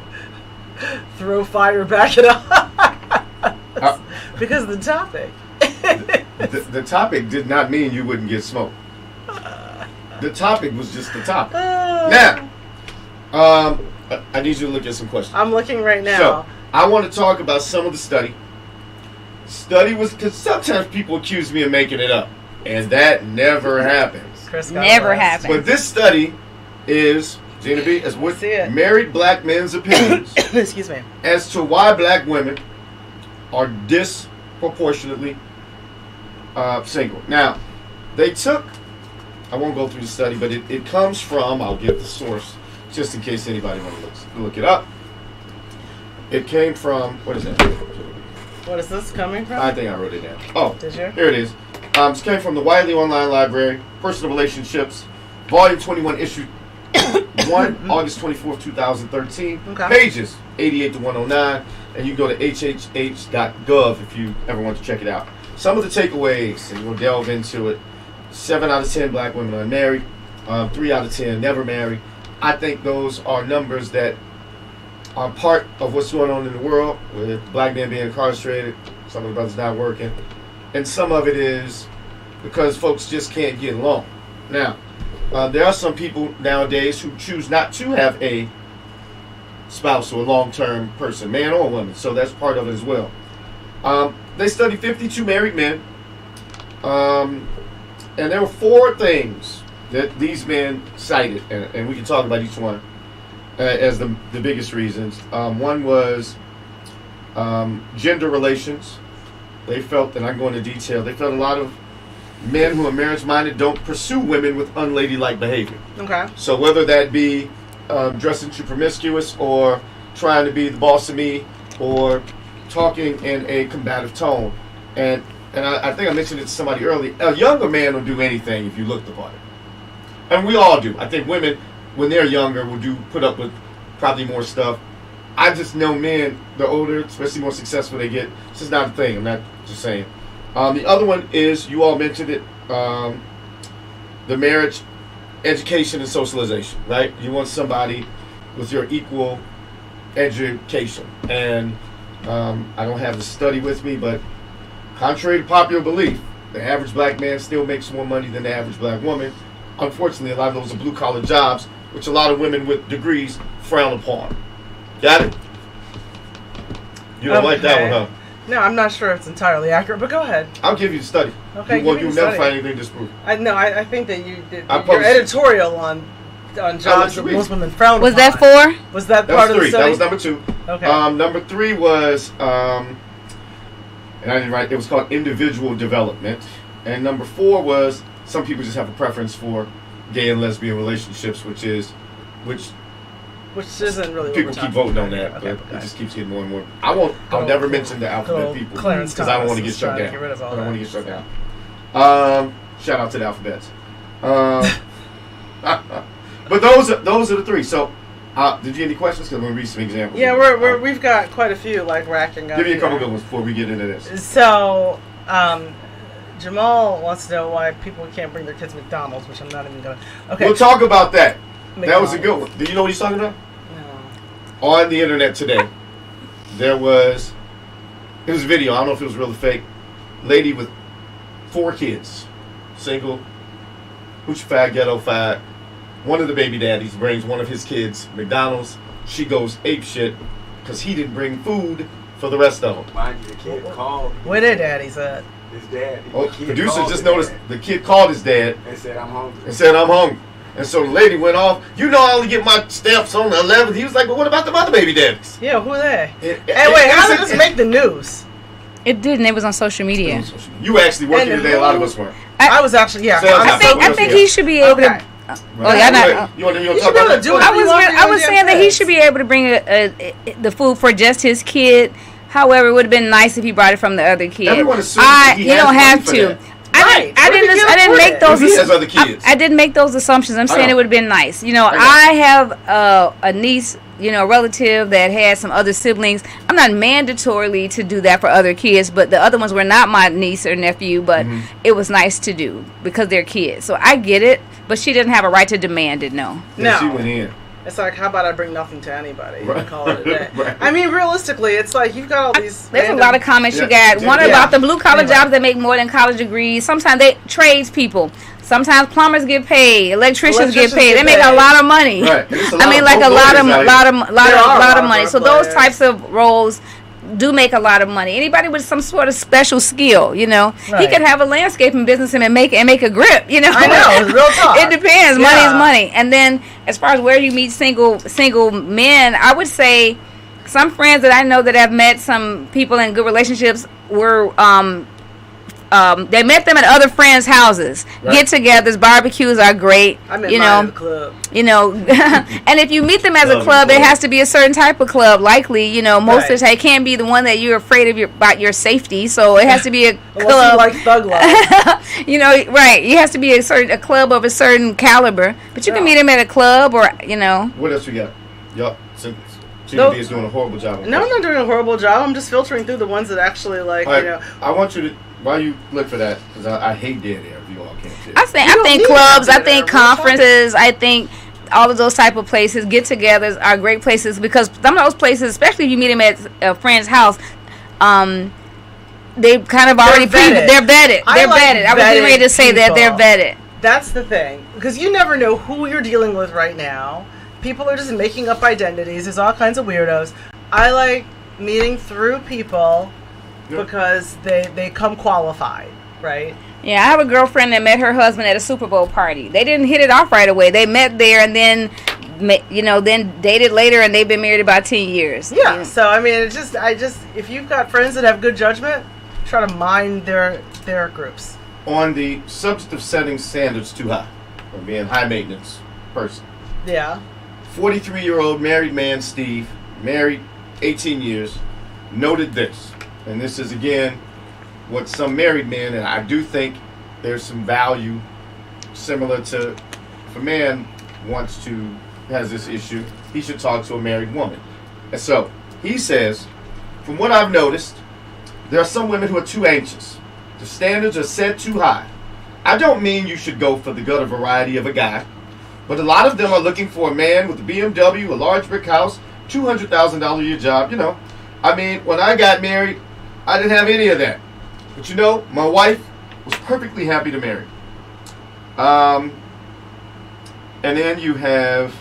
Speaker 2: throw fire back at us. Because the topic.
Speaker 1: The topic did not mean you wouldn't get smoked. The topic was just the topic. Now, I need you to look at some questions.
Speaker 2: I'm looking right now.
Speaker 1: So, I want to talk about some of the study. Study was, because sometimes people accuse me of making it up. And that never happens.
Speaker 3: Never happens.
Speaker 1: But this study is, Gina B, as with married black men's opinions
Speaker 2: excuse me,
Speaker 1: as to why black women are disproportionately single. Now, they took, I won't go through the study, but it comes from, I'll give the source just in case anybody wants to look it up. It came from, what is that?
Speaker 2: What is this coming from?
Speaker 1: I think I wrote it down. Oh,
Speaker 2: did you?
Speaker 1: Here it is. This came from the Wiley Online Library, Personal Relationships, Volume 21, Issue 1, August 24th, 2013. Okay. Pages 88 to 109, and you can go to hhh.gov if you ever want to check it out. Some of the takeaways, and we'll delve into it. 7 out of 10 black women are unmarried. 3 out of 10 never married. I think those are numbers that are part of what's going on in the world, with black men being incarcerated, some of the brothers not working. And some of it is because folks just can't get along. Now, there are some people nowadays who choose not to have a spouse or a long-term person, man or woman. So that's part of it as well. They studied 52 married men. And there were 4 things that these men cited. And we can talk about each one as the biggest reasons. One was gender relations. They felt, and I go into detail, they felt a lot of men who are marriage-minded don't pursue women with unladylike behavior.
Speaker 2: Okay.
Speaker 1: So whether that be dressing too promiscuous or trying to be the boss of me or talking in a combative tone. And I think I mentioned it to somebody earlier. A younger man will do anything if you look the part. And we all do. I think women, when they're younger, will put up with probably more stuff. I just know men, the older, especially more successful they get, it's just not a thing. I'm not just saying. The other one is, you all mentioned it, the marriage, education, and socialization, right? You want somebody with your equal education. And I don't have the study with me, but contrary to popular belief, the average black man still makes more money than the average black woman. Unfortunately, a lot of those are blue-collar jobs, which a lot of women with degrees frown upon. Got it? You don't like that one, huh?
Speaker 2: No, I'm not sure if it's entirely accurate, but go ahead.
Speaker 1: I'll give you the study.
Speaker 2: Okay,
Speaker 1: you'll never find anything to disprove.
Speaker 2: I think that you did your editorial on jobs that most women frown upon.
Speaker 3: Was that 4?
Speaker 2: Was that part of the study?
Speaker 1: That was number 2.
Speaker 2: Okay.
Speaker 1: Number 3 was, and I didn't write, it was called individual development. And number 4 was, some people just have a preference for gay and lesbian relationships, which
Speaker 2: isn't really
Speaker 1: people keep voting on that, but it just keeps getting more and more. I'll never mention the alphabet people because I don't want to get shut down. I don't want to get shut down. Shout out to the alphabets. But those are the 3. So, did you get any questions? Because I'm going to read some examples.
Speaker 2: Yeah, we've got quite a few racking up.
Speaker 1: Give me a couple good ones before we get into this.
Speaker 2: So, Jamal wants to know why people can't bring their kids to McDonald's, which I'm not even going to. Okay.
Speaker 1: We'll talk about that.
Speaker 2: McDonald's.
Speaker 1: That was a good one. Do you know what he's talking about?
Speaker 2: No.
Speaker 1: On the internet today, it was a video. I don't know if it was real or fake. Lady with 4 kids, single, hoochie fag, ghetto fag. One of the baby daddies brings one of his kids McDonald's. She goes ape shit because he didn't bring food for the rest of them.
Speaker 4: Mind you, the kid called.
Speaker 2: Where their daddy's at?
Speaker 4: His dad.
Speaker 1: Producer just noticed the kid called his dad
Speaker 4: and said, "I'm hungry."
Speaker 1: And so the lady went off. You know, I only get my stamps on the 11th. He was like, "But what about the other baby daddies?"
Speaker 2: Yeah, who are they? How did this make the news?
Speaker 3: It didn't. It was on social media.
Speaker 1: You actually working today. A lot of us weren't.
Speaker 2: I was actually, yeah.
Speaker 3: I think he should be able to. Oh, yeah, not.
Speaker 1: You want to talk about that?
Speaker 3: I was saying that he should be able to bring the food for just his kid. However, it would have been nice if he brought it from the other kid.
Speaker 1: Everyone assumes that he don't have
Speaker 3: to.
Speaker 1: I
Speaker 3: didn't make those.
Speaker 1: He has other kids.
Speaker 3: I didn't make those assumptions. I'm saying it would have been nice. You know, I have a niece, a relative that had some other siblings. I'm not mandatorily to do that for other kids, but the other ones were not my niece or nephew, but it was nice to do because they're kids. So I get it, but she didn't have a right to demand it. No.
Speaker 1: She went in.
Speaker 2: It's like, how about I bring nothing to anybody and call it a day?
Speaker 1: Right.
Speaker 2: I mean, realistically, it's like you've got all these.
Speaker 3: There's a lot of comments you got. One about the blue collar jobs that make more than college degrees. Sometimes they trades people. Sometimes plumbers get paid. Electricians get paid. They make a lot of money.
Speaker 1: Right.
Speaker 3: I mean, like a lot of money. So those types of roles do make a lot of money. Anybody with some sort of special skill, he could have a landscaping business and make a grip,
Speaker 2: I know, it's real talk.
Speaker 3: It depends. Yeah. Money is money. And then as far as where you meet single men, I would say some friends that I know that have met some people in good relationships were they met them at other friends' houses. Right. Get-togethers, barbecues are great.
Speaker 2: I met mine at the club.
Speaker 3: And if you meet them as a club, it has to be a certain type of club. Likely, most of the time, it can't be the one that you're afraid of about your safety. So it has to be a club
Speaker 2: like Thug Life.
Speaker 3: Right? It has to be a club of a certain caliber. But you can meet them at a club, or
Speaker 1: What else we got? Yup. Gina is doing a horrible job.
Speaker 2: No, I'm not doing a horrible job. I'm just filtering through the ones that actually
Speaker 1: I want you to. While you look for that, because I hate dead air. If you all can't see.
Speaker 3: I think clubs. I think conferences. I think all of those type of places, get-togethers, are great places because some of those places, especially if you meet them at a friend's house, they kind of already they're vetted. I was getting ready to say that they're vetted.
Speaker 2: That's the thing, because you never know who you're dealing with right now. People are just making up identities. There's all kinds of weirdos. I like meeting through people because they come qualified. Right.
Speaker 3: Yeah, I have a girlfriend that met her husband at a Super Bowl party. They didn't hit it off right away. They met there and then, then dated later, and they've been married about 10 years.
Speaker 2: Yeah. So I mean, if you've got friends that have good judgment, try to mind their groups.
Speaker 1: On the subject of setting standards too high, or being high maintenance person.
Speaker 2: Yeah.
Speaker 1: 43-year-old married man Steve, married 18 years, noted this, and this is again what some married men, and I do think there's some value similar to if a man has this issue, he should talk to a married woman. And so he says, from what I've noticed, there are some women who are too anxious. The standards are set too high. I don't mean you should go for the gutter variety of a guy, but a lot of them are looking for a man with a BMW, a large brick house, $200,000 a year job. I mean, when I got married, I didn't have any of that. But my wife was perfectly happy to marry. And then you have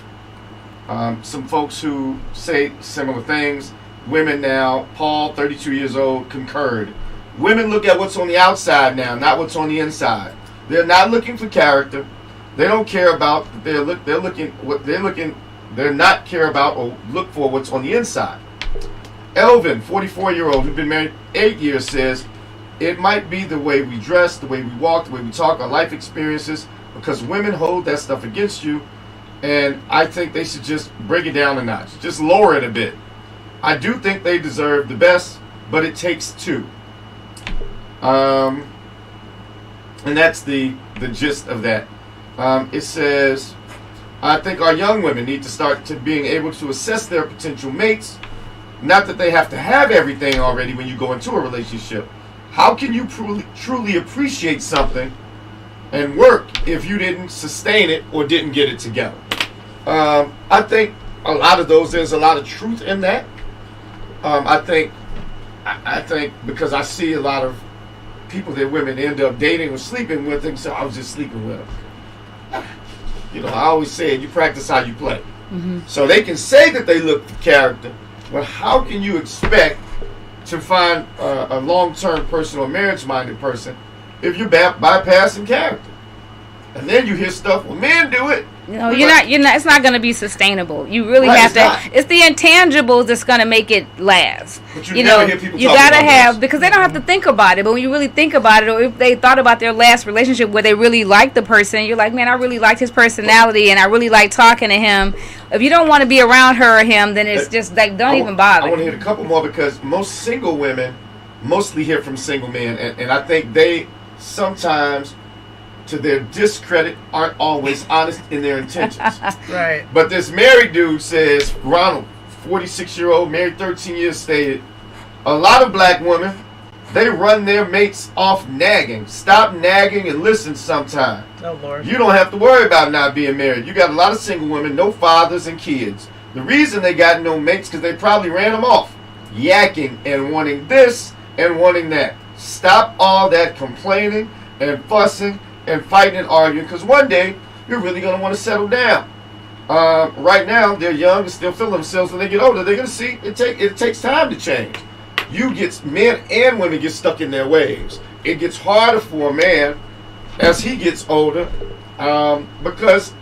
Speaker 1: some folks who say similar things. Women now, Paul, 32 years old, concurred. Women look at what's on the outside now, not what's on the inside. They're not looking for character. They don't care about. They're not care about or look for what's on the inside. Elvin, 44-year-old, who's been married 8 years, says it might be the way we dress, the way we walk, the way we talk, our life experiences, because women hold that stuff against you, and I think they should just bring it down a notch, just lower it a bit. I do think they deserve the best, but it takes two. And that's the gist of that. It says, I think our young women need to start to being able to assess their potential mates. Not that they have to have everything already when you go into a relationship. How can you truly appreciate something and work if you didn't sustain it or didn't get it together? I think a lot of those, there's a lot of truth in that. I think because I see a lot of people that women end up dating or sleeping with, and so I was just sleeping with them. I always say you practice how you play. Mm-hmm. So they can say that they look for character, but how can you expect to find a long-term person or marriage-minded person if you're bypassing character? And then you hear stuff, well, men do it.
Speaker 3: You're not. It's not going to be sustainable. You really have to. It's the intangibles that's going to make it last.
Speaker 1: But you never hear people
Speaker 3: you
Speaker 1: talk
Speaker 3: gotta
Speaker 1: about
Speaker 3: have
Speaker 1: this.
Speaker 3: because they don't have to think about it. But when you really think about it, or if they thought about their last relationship where they really liked the person, you're like, man, I really liked his personality and I really like talking to him. If you don't want to be around her or him, then it's just like don't even bother.
Speaker 1: I want to hit a couple more because most single women mostly hear from single men, and I think they sometimes, to their discredit, aren't always honest in their intentions.
Speaker 2: Right.
Speaker 1: But this married dude says, Ronald, 46-year-old, married 13 years, stated, a lot of black women, they run their mates off nagging. Stop nagging and listen sometime.
Speaker 2: Oh, Lord.
Speaker 1: You don't have to worry about not being married. You got a lot of single women, no fathers and kids. The reason they got no mates because they probably ran them off. Yakking and wanting this and wanting that. Stop all that complaining and fussing and fighting and arguing, because one day you're really going to want to settle down. Right now they're young and still feel themselves. When they get older, they're going to see it takes time to change. Men and women get stuck in their ways. It gets harder for a man as he gets older because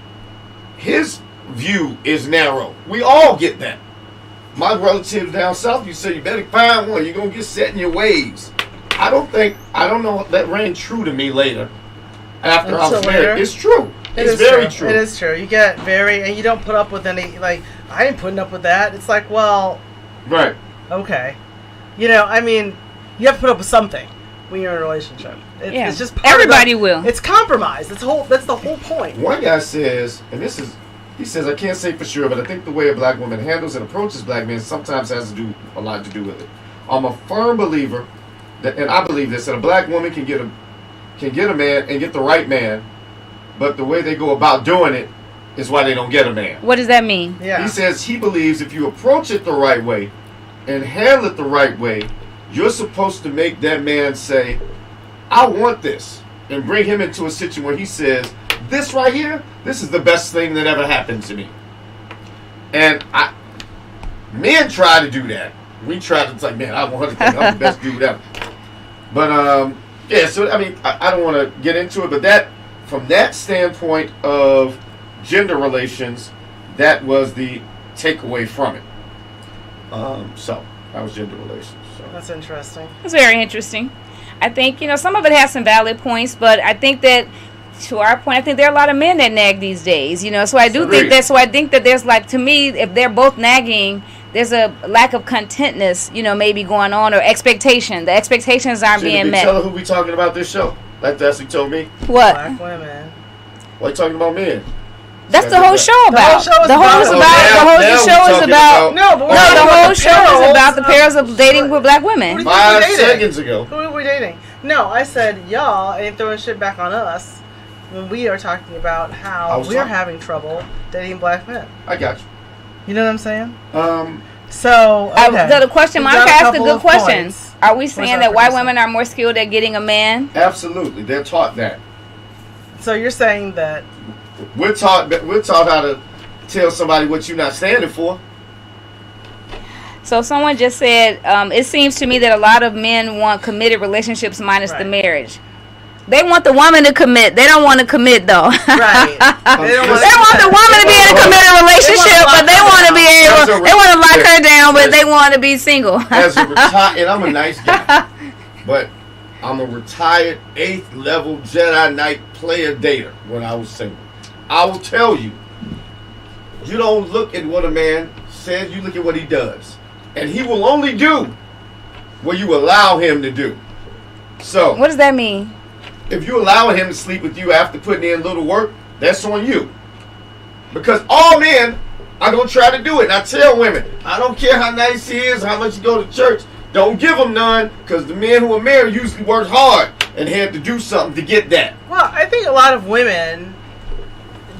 Speaker 1: his view is narrow. We all get that. My relatives down south, you say you better find one, you're going to get set in your ways. I don't know, that rang true to me later. After I was married, it's true. It's very true.
Speaker 2: It is true. You get and you don't put up with any, like, I ain't putting up with that. It's like, well,
Speaker 1: right.
Speaker 2: Okay. I mean, you have to put up with something when you're in a relationship. It's just part
Speaker 3: everybody will.
Speaker 2: It's compromise. That's the whole point.
Speaker 1: One guy says, he says, I can't say for sure, but I think the way a black woman handles and approaches black men sometimes has a lot to do with it. I'm a firm believer that, and I believe this, that a black woman can get a man and get the right man, but the way they go about doing it is why they don't get a man.
Speaker 3: What does that mean?
Speaker 2: Yeah.
Speaker 1: He says he believes if you approach it the right way and handle it the right way, you're supposed to make that man say, I want this, and bring him into a situation where he says, this right here, this is the best thing that ever happened to me. And men try to do that. We try to, it's like, man, I want her to think I'm the best dude ever. But Yeah, so I mean, I don't want to get into it, but that, from that standpoint of gender relations, that was the takeaway from it. So that was gender relations. So.
Speaker 2: That's interesting.
Speaker 3: It's very interesting. I think, some of it has some valid points, but I think that, to our point, I think there are a lot of men that nag these days, so I do think that, there's, like, to me, if they're both nagging, there's a lack of contentness, maybe going on, or expectation. The expectations aren't being met.
Speaker 1: Tell her who we talking about this show. Like Tasha told me.
Speaker 3: What?
Speaker 2: Black women.
Speaker 1: Why you talking about men?
Speaker 3: That's the whole show about. The whole show is about.
Speaker 2: No, but
Speaker 3: the whole show is about the perils of dating with black women.
Speaker 1: 5 seconds ago.
Speaker 2: Who are we dating? No, I said y'all ain't throwing shit back on us when we are talking about how we're having trouble dating black men.
Speaker 1: I got you.
Speaker 2: You know what I'm saying?
Speaker 3: So the question, Monica asked a good question. Are we saying that white women are more skilled at getting a man?
Speaker 1: Absolutely, they're taught that. So
Speaker 2: you're saying that
Speaker 1: we're taught how to tell somebody what you're not standing for.
Speaker 3: So someone just said, it seems to me that a lot of men want committed relationships minus the marriage. They want the woman to commit. They don't want to commit, though.
Speaker 2: Right.
Speaker 3: They want the woman to be in a committed relationship, but they want to be able. They want to lock her down, but they want to be single.
Speaker 1: And I'm a nice guy, but I'm a retired 8th level Jedi Knight player dater when I was single. I will tell you, you don't look at what a man says, you look at what he does. And he will only do what you allow him to do. So
Speaker 3: what does that mean?
Speaker 1: If you allowing him to sleep with you after putting in little work, that's on you. Because all men are going to try to do it. And I tell women, I don't care how nice he is, how much you go to church, don't give him none, because the men who are married usually work hard and had to do something to get that.
Speaker 2: Well, I think a lot of women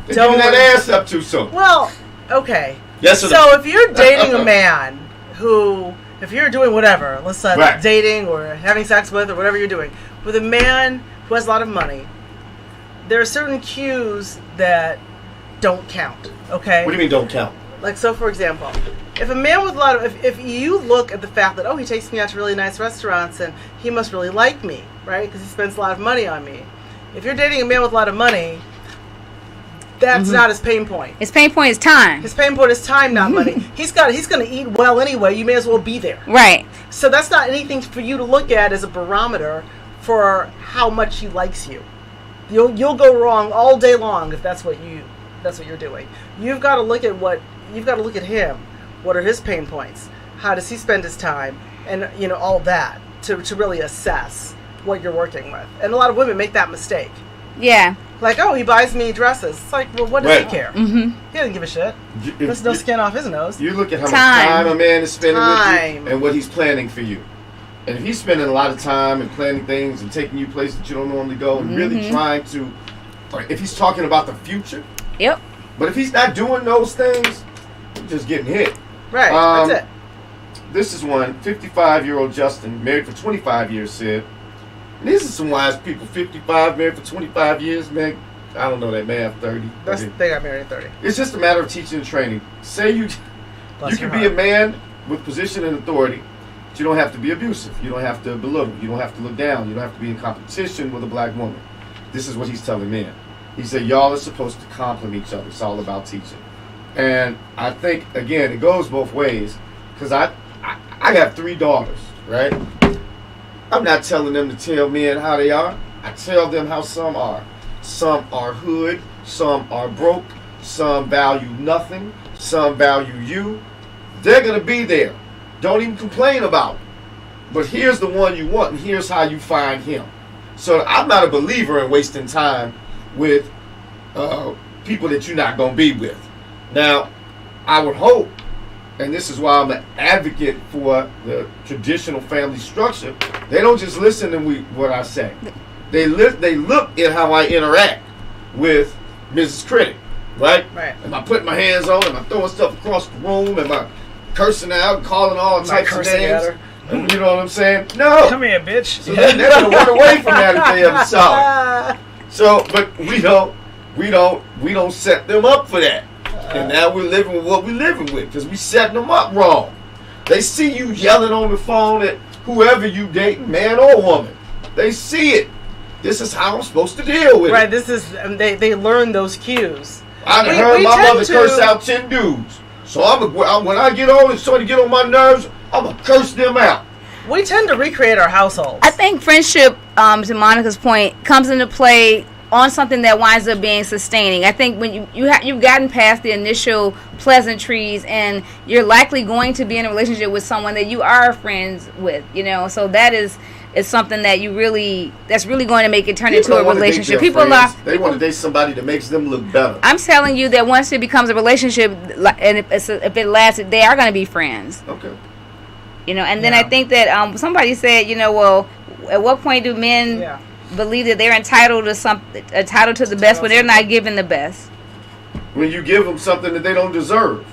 Speaker 1: don't give that ass up too soon.
Speaker 2: Well, okay.
Speaker 1: Yes,
Speaker 2: so if you're dating a man who, if you're doing whatever, let's say dating or having sex with or whatever you're doing, with a man who has a lot of money, there are certain cues that don't count, okay?
Speaker 1: What do you mean don't count?
Speaker 2: Like, so for example, if a man with a lot of, if you look at the fact that, oh, he takes me out to really nice restaurants and he must really like me, right? Because he spends a lot of money on me. If you're dating a man with a lot of money, that's not his pain point.
Speaker 3: His pain point is time.
Speaker 2: His pain point is time, not money. He's going to eat well anyway. You may as well be there.
Speaker 3: Right.
Speaker 2: So that's not anything for you to look at as a barometer for how much he likes you. You'll go wrong all day long if that's what you're doing. You've got to look at him. What are his pain points? How does he spend his time? And all that to really assess what you're working with. And a lot of women make that mistake.
Speaker 3: Yeah.
Speaker 2: Like, oh, he buys me dresses. It's like, well, what does he care?
Speaker 3: Mm-hmm.
Speaker 2: He doesn't give a shit. There's no skin off his nose.
Speaker 1: You look at how much time a man is spending with you and what he's planning for you. And if he's spending a lot of time and planning things and taking you places that you don't normally go and really trying to, or if he's talking about the future.
Speaker 3: Yep.
Speaker 1: But if he's not doing those things, you're just getting hit.
Speaker 2: Right, that's it.
Speaker 1: This is one, 55-year-old Justin, married for 25 years, said, and these are some wise people, 55, married for 25 years, man. I don't know that math, 30.
Speaker 2: They got married at 30.
Speaker 1: It's just a matter of teaching and training. Say you can be a man with position and authority, but you don't have to be abusive. You don't have to belittle. You don't have to look down. You don't have to be in competition with a black woman. This is what he's telling men. He said, y'all are supposed to compliment each other. It's all about teaching. And I think, again, it goes both ways, because I got 3 daughters, right? I'm not telling them to tell men how they are. I tell them how some are. Some are hood, some are broke, some value nothing, some value you. They're going to be there. Don't even complain about it. But here's the one you want, and here's how you find him. So I'm not a believer in wasting time with people that you're not going to be with. Now, I would hope, and this is why I'm an advocate for the traditional family structure, they don't just listen to what I say. They look at how I interact with Mrs. Critic, right? Am I putting my hands on? Am I throwing stuff across the room? Am I cursing out, calling all types of names? You know what I'm saying? No.
Speaker 2: Come here, bitch.
Speaker 1: So they're gonna run away from that if they ever saw it. So, but we don't set them up for that. And now we're living with what we're living with because we setting them up wrong. They see you yelling on the phone at whoever you date, man or woman. They see it. This is how I'm supposed to deal with
Speaker 2: Right.
Speaker 1: it.
Speaker 2: This is they learn those cues.
Speaker 1: I heard my mother curse out 10 dudes. So when I get on and starting to get on my nerves, I'm going to curse them out.
Speaker 2: We tend to recreate our households.
Speaker 3: I think friendship, to Monica's point, comes into play on something that winds up being sustaining. I think when you've gotten past the initial pleasantries, and you're likely going to be in a relationship with someone that you are friends with, so that is something that that's really going to make it turn into a relationship.
Speaker 1: They want to date somebody that makes them look better.
Speaker 3: I'm telling you that once it becomes a relationship, and if it lasts, they are going to be friends.
Speaker 1: Okay.
Speaker 3: And then I think that somebody said, well, at what point do men believe that they're entitled to the best when they're not given the best?
Speaker 1: When you give them something that they don't deserve.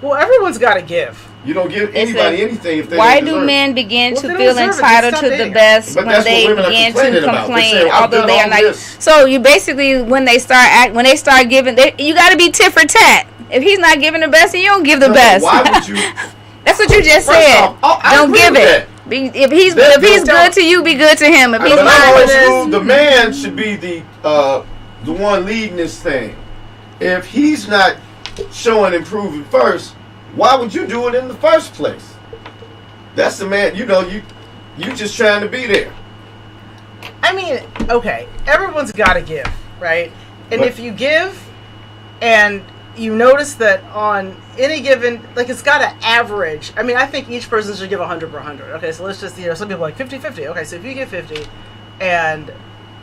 Speaker 2: Well, everyone's got to give.
Speaker 1: You don't give anybody anything if they
Speaker 3: why
Speaker 1: don't deserve.
Speaker 3: Why do men begin to
Speaker 2: they
Speaker 3: feel
Speaker 2: deserve
Speaker 3: entitled to the best when they begin to complain, although they are not? So you basically, when they start giving, you got to be tit for tat. If he's not giving the best, then you don't give the best.
Speaker 1: Why would you?
Speaker 3: That's what you just said. Don't give it. If he's good to you, be good to him. If he's not,
Speaker 1: the man should be the one leading this thing. If he's not showing improving first, why would you do it in the first place? That's the man. You just trying to be there.
Speaker 2: I mean, okay, everyone's got to give, right? And if you give, and you notice that on any given, it's got to average. I mean, I think each person should give 100 per 100. Okay, so let's just, some people are like 50-50. Okay, so if you give 50 and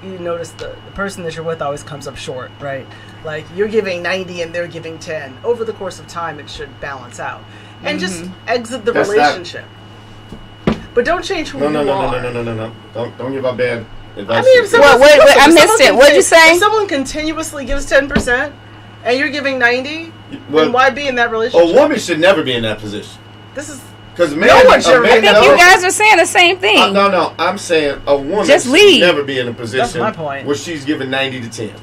Speaker 2: you notice the person that you're with always comes up short, right? Like, you're giving 90 and they're giving 10. Over the course of time, it should balance out. And just exit the relationship. But don't change who you are.
Speaker 1: No. Don't give out bad advice.
Speaker 2: I mean,
Speaker 3: I missed it. What'd you say?
Speaker 2: If someone continuously gives 10%, and you're giving 90, then why be in that relationship?
Speaker 1: A woman should never be in that position.
Speaker 2: This is
Speaker 1: because
Speaker 3: I think you guys are saying the same thing.
Speaker 1: No. I'm saying a woman
Speaker 3: should
Speaker 1: never be in a position.
Speaker 2: That's my point.
Speaker 1: Where she's giving 90 to 10.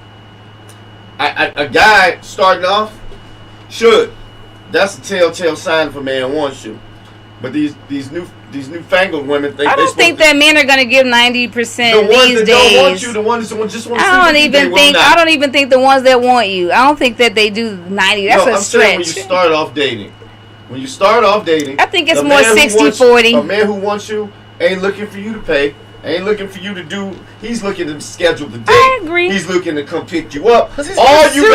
Speaker 1: A guy starting off should. That's a telltale sign if a man wants you. But these newfangled women think
Speaker 3: I don't think that men are going to give 90% these days.
Speaker 1: The ones that don't want you, the ones that just want to
Speaker 3: I don't even think the ones that want you. I don't think that they do 90. That's a stretch.
Speaker 1: Saying when you start off dating.
Speaker 3: I think it's more 60-40.
Speaker 1: A man who wants you ain't looking for you to pay. Ain't looking for you to do. He's looking to schedule the date.
Speaker 3: I agree.
Speaker 1: He's looking to come pick you up. All you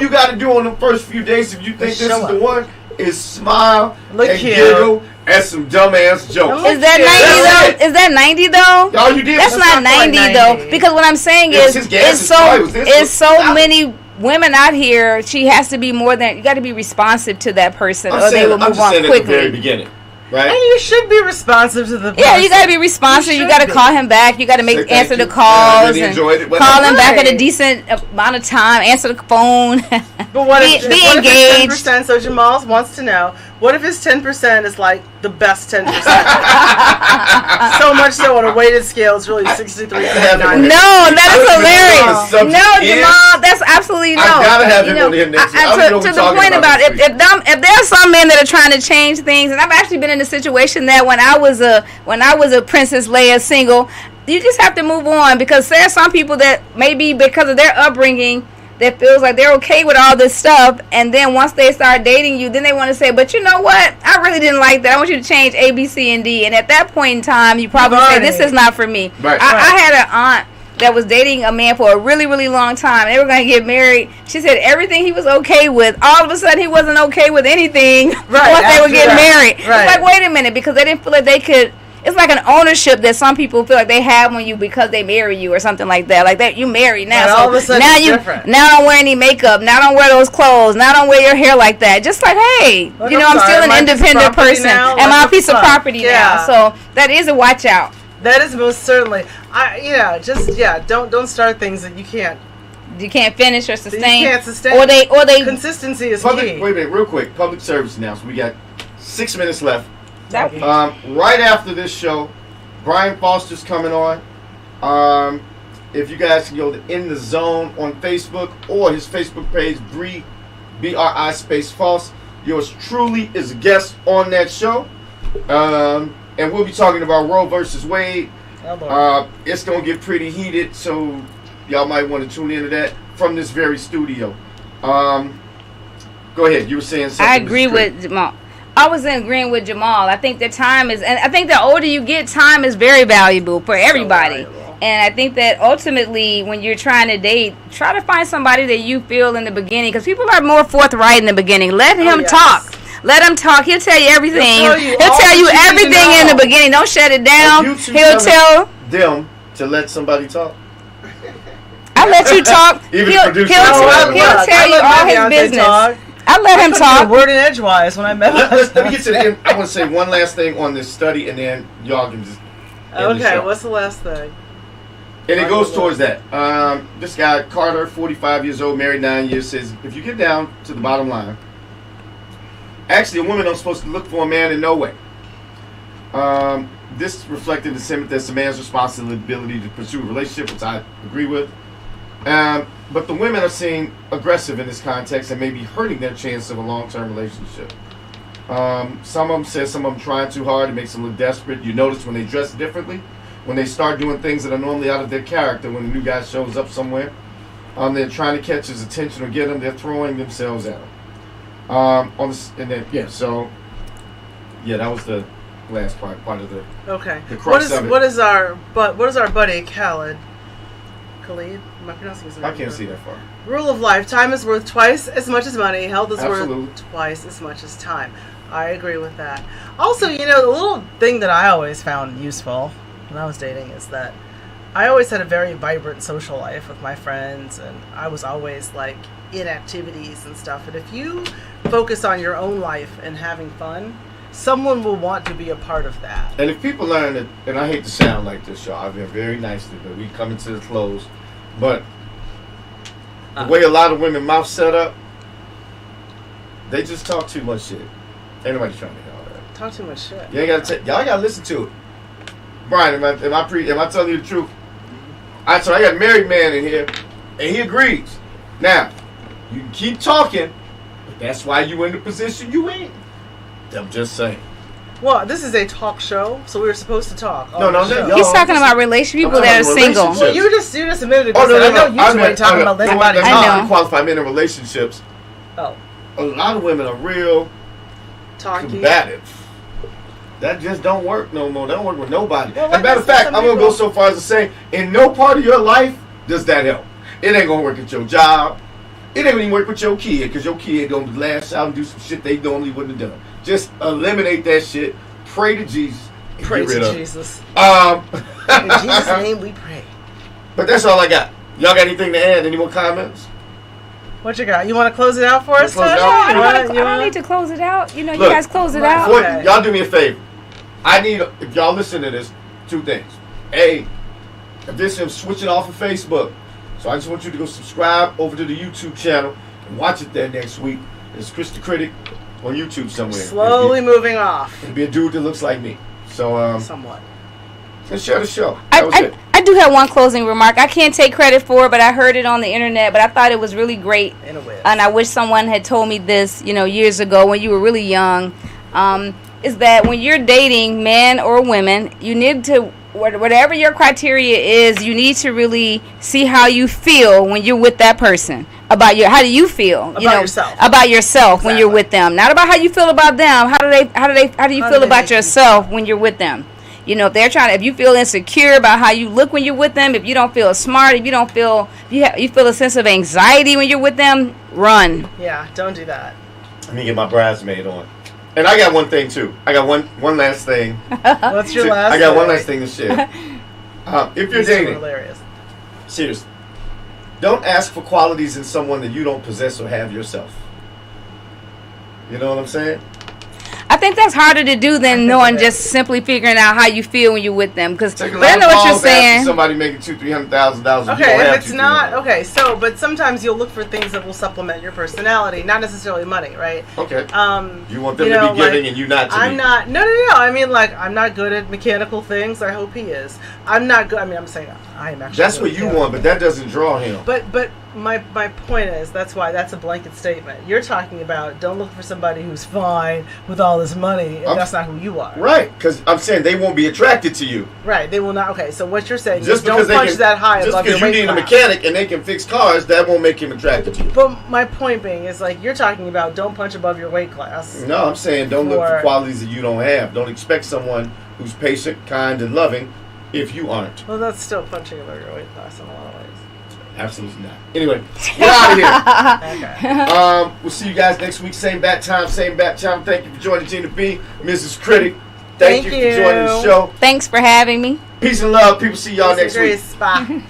Speaker 1: got to do on the first few days, if you think this is the one, is smile and giggle and some dumbass jokes.
Speaker 3: Is that 90 though? Is that 90 though?
Speaker 1: All you did.
Speaker 3: That's not 90 though. Because what I'm saying is, it's so many women out here. She has to be more than, you got to be responsive to that person, or they will move on quickly.
Speaker 1: At the very beginning. Right?
Speaker 2: And you should be responsive to the person.
Speaker 3: Yeah, you got to be responsive. You got to call him back. You got to answer the calls and call him back at a decent amount of time. Answer the phone.
Speaker 2: But what if
Speaker 3: engaged.
Speaker 2: It's 10%? So Jamal wants to know, what if his 10% is like the best 10%? So much so on a weighted scale, it's really 63.9.
Speaker 3: No, that is hilarious. No, Jamal, that's absolutely no.
Speaker 1: I gotta have him on here next week.
Speaker 3: To the point about if there are some men that are trying to change things, and I've actually been in a situation that when I was a Princess Leia single, you just have to move on, because there are some people that maybe because of their upbringing that feels like they're okay with all this stuff, and then once they start dating you, then they want to say, but you know what, I really didn't like that, I want you to change A, B, C, and D. And at that point in time, you probably say, this is not for me.
Speaker 1: Right.
Speaker 3: I had an aunt that was dating a man for a really, really long time. They were going to get married. She said everything he was okay with, all of a sudden he wasn't okay with anything once they were getting married.
Speaker 2: Right.
Speaker 3: It's like, wait a minute, because they didn't feel like they could. It's like an ownership that some people feel like they have on you because they marry you or something like that. Like that, you married now,
Speaker 2: all of a sudden
Speaker 3: now
Speaker 2: different.
Speaker 3: Now don't wear any makeup. Now don't wear those clothes. Now don't wear your hair like that. Just like, hey,
Speaker 2: Look,
Speaker 3: I'm still an independent person. Am I a piece of property now? So that is a watch out.
Speaker 2: That is most certainly. Don't start things that you can't
Speaker 3: finish or sustain.
Speaker 2: You can't sustain.
Speaker 3: Or they
Speaker 2: consistency is
Speaker 1: key.
Speaker 2: Wait
Speaker 1: a minute, real quick. Public service announcement. We got 6 minutes left.
Speaker 3: Okay.
Speaker 1: Right after this show, Brian Foster's coming on. If you guys can go to In the Zone on Facebook or his Facebook page, BRI space False. Yours truly is a guest on that show. And we'll be talking about Roe versus Wade
Speaker 2: Oh, Lord.
Speaker 1: It's going to get pretty heated, so y'all might want to tune into that from this very studio. Go ahead. You were saying something.
Speaker 3: I agree with Jamal. I was agreeing with Jamal. I think that time is, and I think the older you get, time is very valuable for everybody.
Speaker 2: So valuable.
Speaker 3: And I think that ultimately, when you're trying to date, try to find somebody that you feel in the beginning, because people are more forthright in the beginning. Let him talk. Let him talk. He'll tell you everything. He'll tell you everything in the beginning. Don't shut it down. He'll tell
Speaker 1: them to let somebody talk.
Speaker 3: I'll let you talk.
Speaker 1: Even
Speaker 3: He'll
Speaker 1: producer.
Speaker 3: tell you all his business. I let him talk.
Speaker 2: Word and edgewise when I met him.
Speaker 1: Let me get to the end. I want to say one last thing on this study, and then y'all can just.
Speaker 2: Okay, what's the last thing?
Speaker 1: And it goes towards that. This guy, Carter, 45 years old, married 9 years, says if you get down to the bottom line, actually, a woman don't supposed to look for a man in no way. This reflected the sentiment that's a man's responsibility to pursue a relationship, which I agree with. But the women are seen aggressive in this context and may be hurting their chance of a long-term relationship. Some of them say some of them trying too hard. It makes them look desperate. You notice when they dress differently, when they start doing things that are normally out of their character, when a new guy shows up somewhere, they're trying to catch his attention or get him, they're throwing themselves at him. That was the last part of the.
Speaker 2: Okay.
Speaker 1: The crux of it.
Speaker 2: What is our buddy Khalid? Am I pronouncing his name?
Speaker 1: I can't see that far.
Speaker 2: Rule of life: time is worth twice as much as money. Health is
Speaker 1: Absolutely.
Speaker 2: worth twice as much as time. I agree with that. Also, the little thing that I always found useful when I was dating is that I always had a very vibrant social life with my friends, and I was always in activities and stuff. And if you focus on your own life and having fun, someone will want to be a part of that.
Speaker 1: And if people learn that, and I hate to sound like this, y'all, I've been very nice to you, but we coming to the close. But the way a lot of women mouth set up, they just talk too much shit. Ain't nobody trying to hear all that.
Speaker 2: Talk too much shit.
Speaker 1: You ain't gotta y'all gotta listen to it. Brian, am I telling you the truth? So I got a married man in here, and he agrees. Now, you can keep talking, but that's why you in the position you in. I'm just saying.
Speaker 2: Well, this is a talk show, so we were supposed to talk.
Speaker 1: No.
Speaker 3: He's talking about people that are single.
Speaker 2: Well, you just a minute ago.
Speaker 1: Oh, no,
Speaker 2: I know you two ain't talking about anybody.
Speaker 3: I know.
Speaker 1: Qualify men in relationships.
Speaker 2: Oh.
Speaker 1: A lot of women are real combative. That just don't work no more. That don't work with nobody. Well, as a matter of fact, I'm going to go so far as to say, in no part of your life does that help. It ain't going to work at your job. It ain't even work with your kid, because your kid going to lash out and do some shit they normally wouldn't have done. Just eliminate that shit. Pray to Jesus.
Speaker 2: Pray to Jesus.
Speaker 1: In
Speaker 2: Jesus' name we pray.
Speaker 1: But that's all I got. Y'all got anything to add? Any more comments?
Speaker 2: What you got? You want to close it out for us, Tasha?
Speaker 3: I don't need to close it out. You guys close it out.
Speaker 2: Okay.
Speaker 1: Y'all do me a favor. I need, if y'all listen to this, two things. A, if this is switching off of Facebook, so I just want you to go subscribe over to the YouTube channel and watch it there next week. It's Kris the Critic on YouTube somewhere.
Speaker 2: Slowly moving off.
Speaker 1: It'll be a dude that looks like me. So,
Speaker 2: somewhat.
Speaker 1: Let's share the show. That was it.
Speaker 3: I do have one closing remark. I can't take credit for it, but I heard it on the internet, but I thought it was really great. And I wish someone had told me this, years ago when you were really young. Is that when you're dating men or women, you need to, whatever your criteria is, you need to really see how you feel when you're with that person. How do you feel?
Speaker 2: Yourself.
Speaker 3: About yourself when you're with them. Not about how you feel about them. How do you feel about yourself when you're with them? If you feel insecure about how you look when you're with them, if you don't feel smart, if you don't feel, you feel a sense of anxiety when you're with them, run.
Speaker 2: Yeah, don't do that.
Speaker 1: Let me get my bridesmaid on. And I got one thing too. I got one last thing.
Speaker 2: What's your last thing?
Speaker 1: I got one last thing to share. If you're dating,
Speaker 2: hilarious.
Speaker 1: Seriously, don't ask for qualities in someone that you don't possess or have yourself. You know what I'm saying?
Speaker 3: I think that's harder to do than just simply figuring out how you feel when you're with them. But I know
Speaker 1: what
Speaker 3: you're saying.
Speaker 1: Somebody making $200,000-$300,000.
Speaker 2: Okay, if it's not but sometimes you'll look for things that will supplement your personality, not necessarily money, right?
Speaker 1: Okay. You want them to be giving and you not to be.
Speaker 2: No. I mean, I'm not good at mechanical things. I hope he is. I'm not good. I mean, I'm saying I am actually.
Speaker 1: That's what you want, but that doesn't draw him.
Speaker 2: But my point is, that's why that's a blanket statement. You're talking about don't look for somebody who's fine with all this money, and that's not who you are.
Speaker 1: Right, because I'm saying they won't be attracted to you.
Speaker 2: Right, they will not. Okay, so what you're saying
Speaker 1: Just
Speaker 2: is don't punch that high above your weight class. Just because you need a mechanic
Speaker 1: and they can fix cars, that won't make him attracted to you.
Speaker 2: But my point being is, like, you're talking about don't punch above your weight class.
Speaker 1: No, I'm saying don't look for qualities that you don't have. Don't expect someone who's patient, kind, and loving if you aren't.
Speaker 2: Well, that's still punching above your weight class in a lot of ways.
Speaker 1: Absolutely not. Anyway, we're out of here.
Speaker 2: Okay.
Speaker 1: We'll see you guys next week. Same bat time, same bat channel. Thank you for joining Gina B, Mrs. Critic. Thank you for joining the show.
Speaker 3: Thanks for having me.
Speaker 1: Peace and love. People see y'all next week.
Speaker 2: Bye.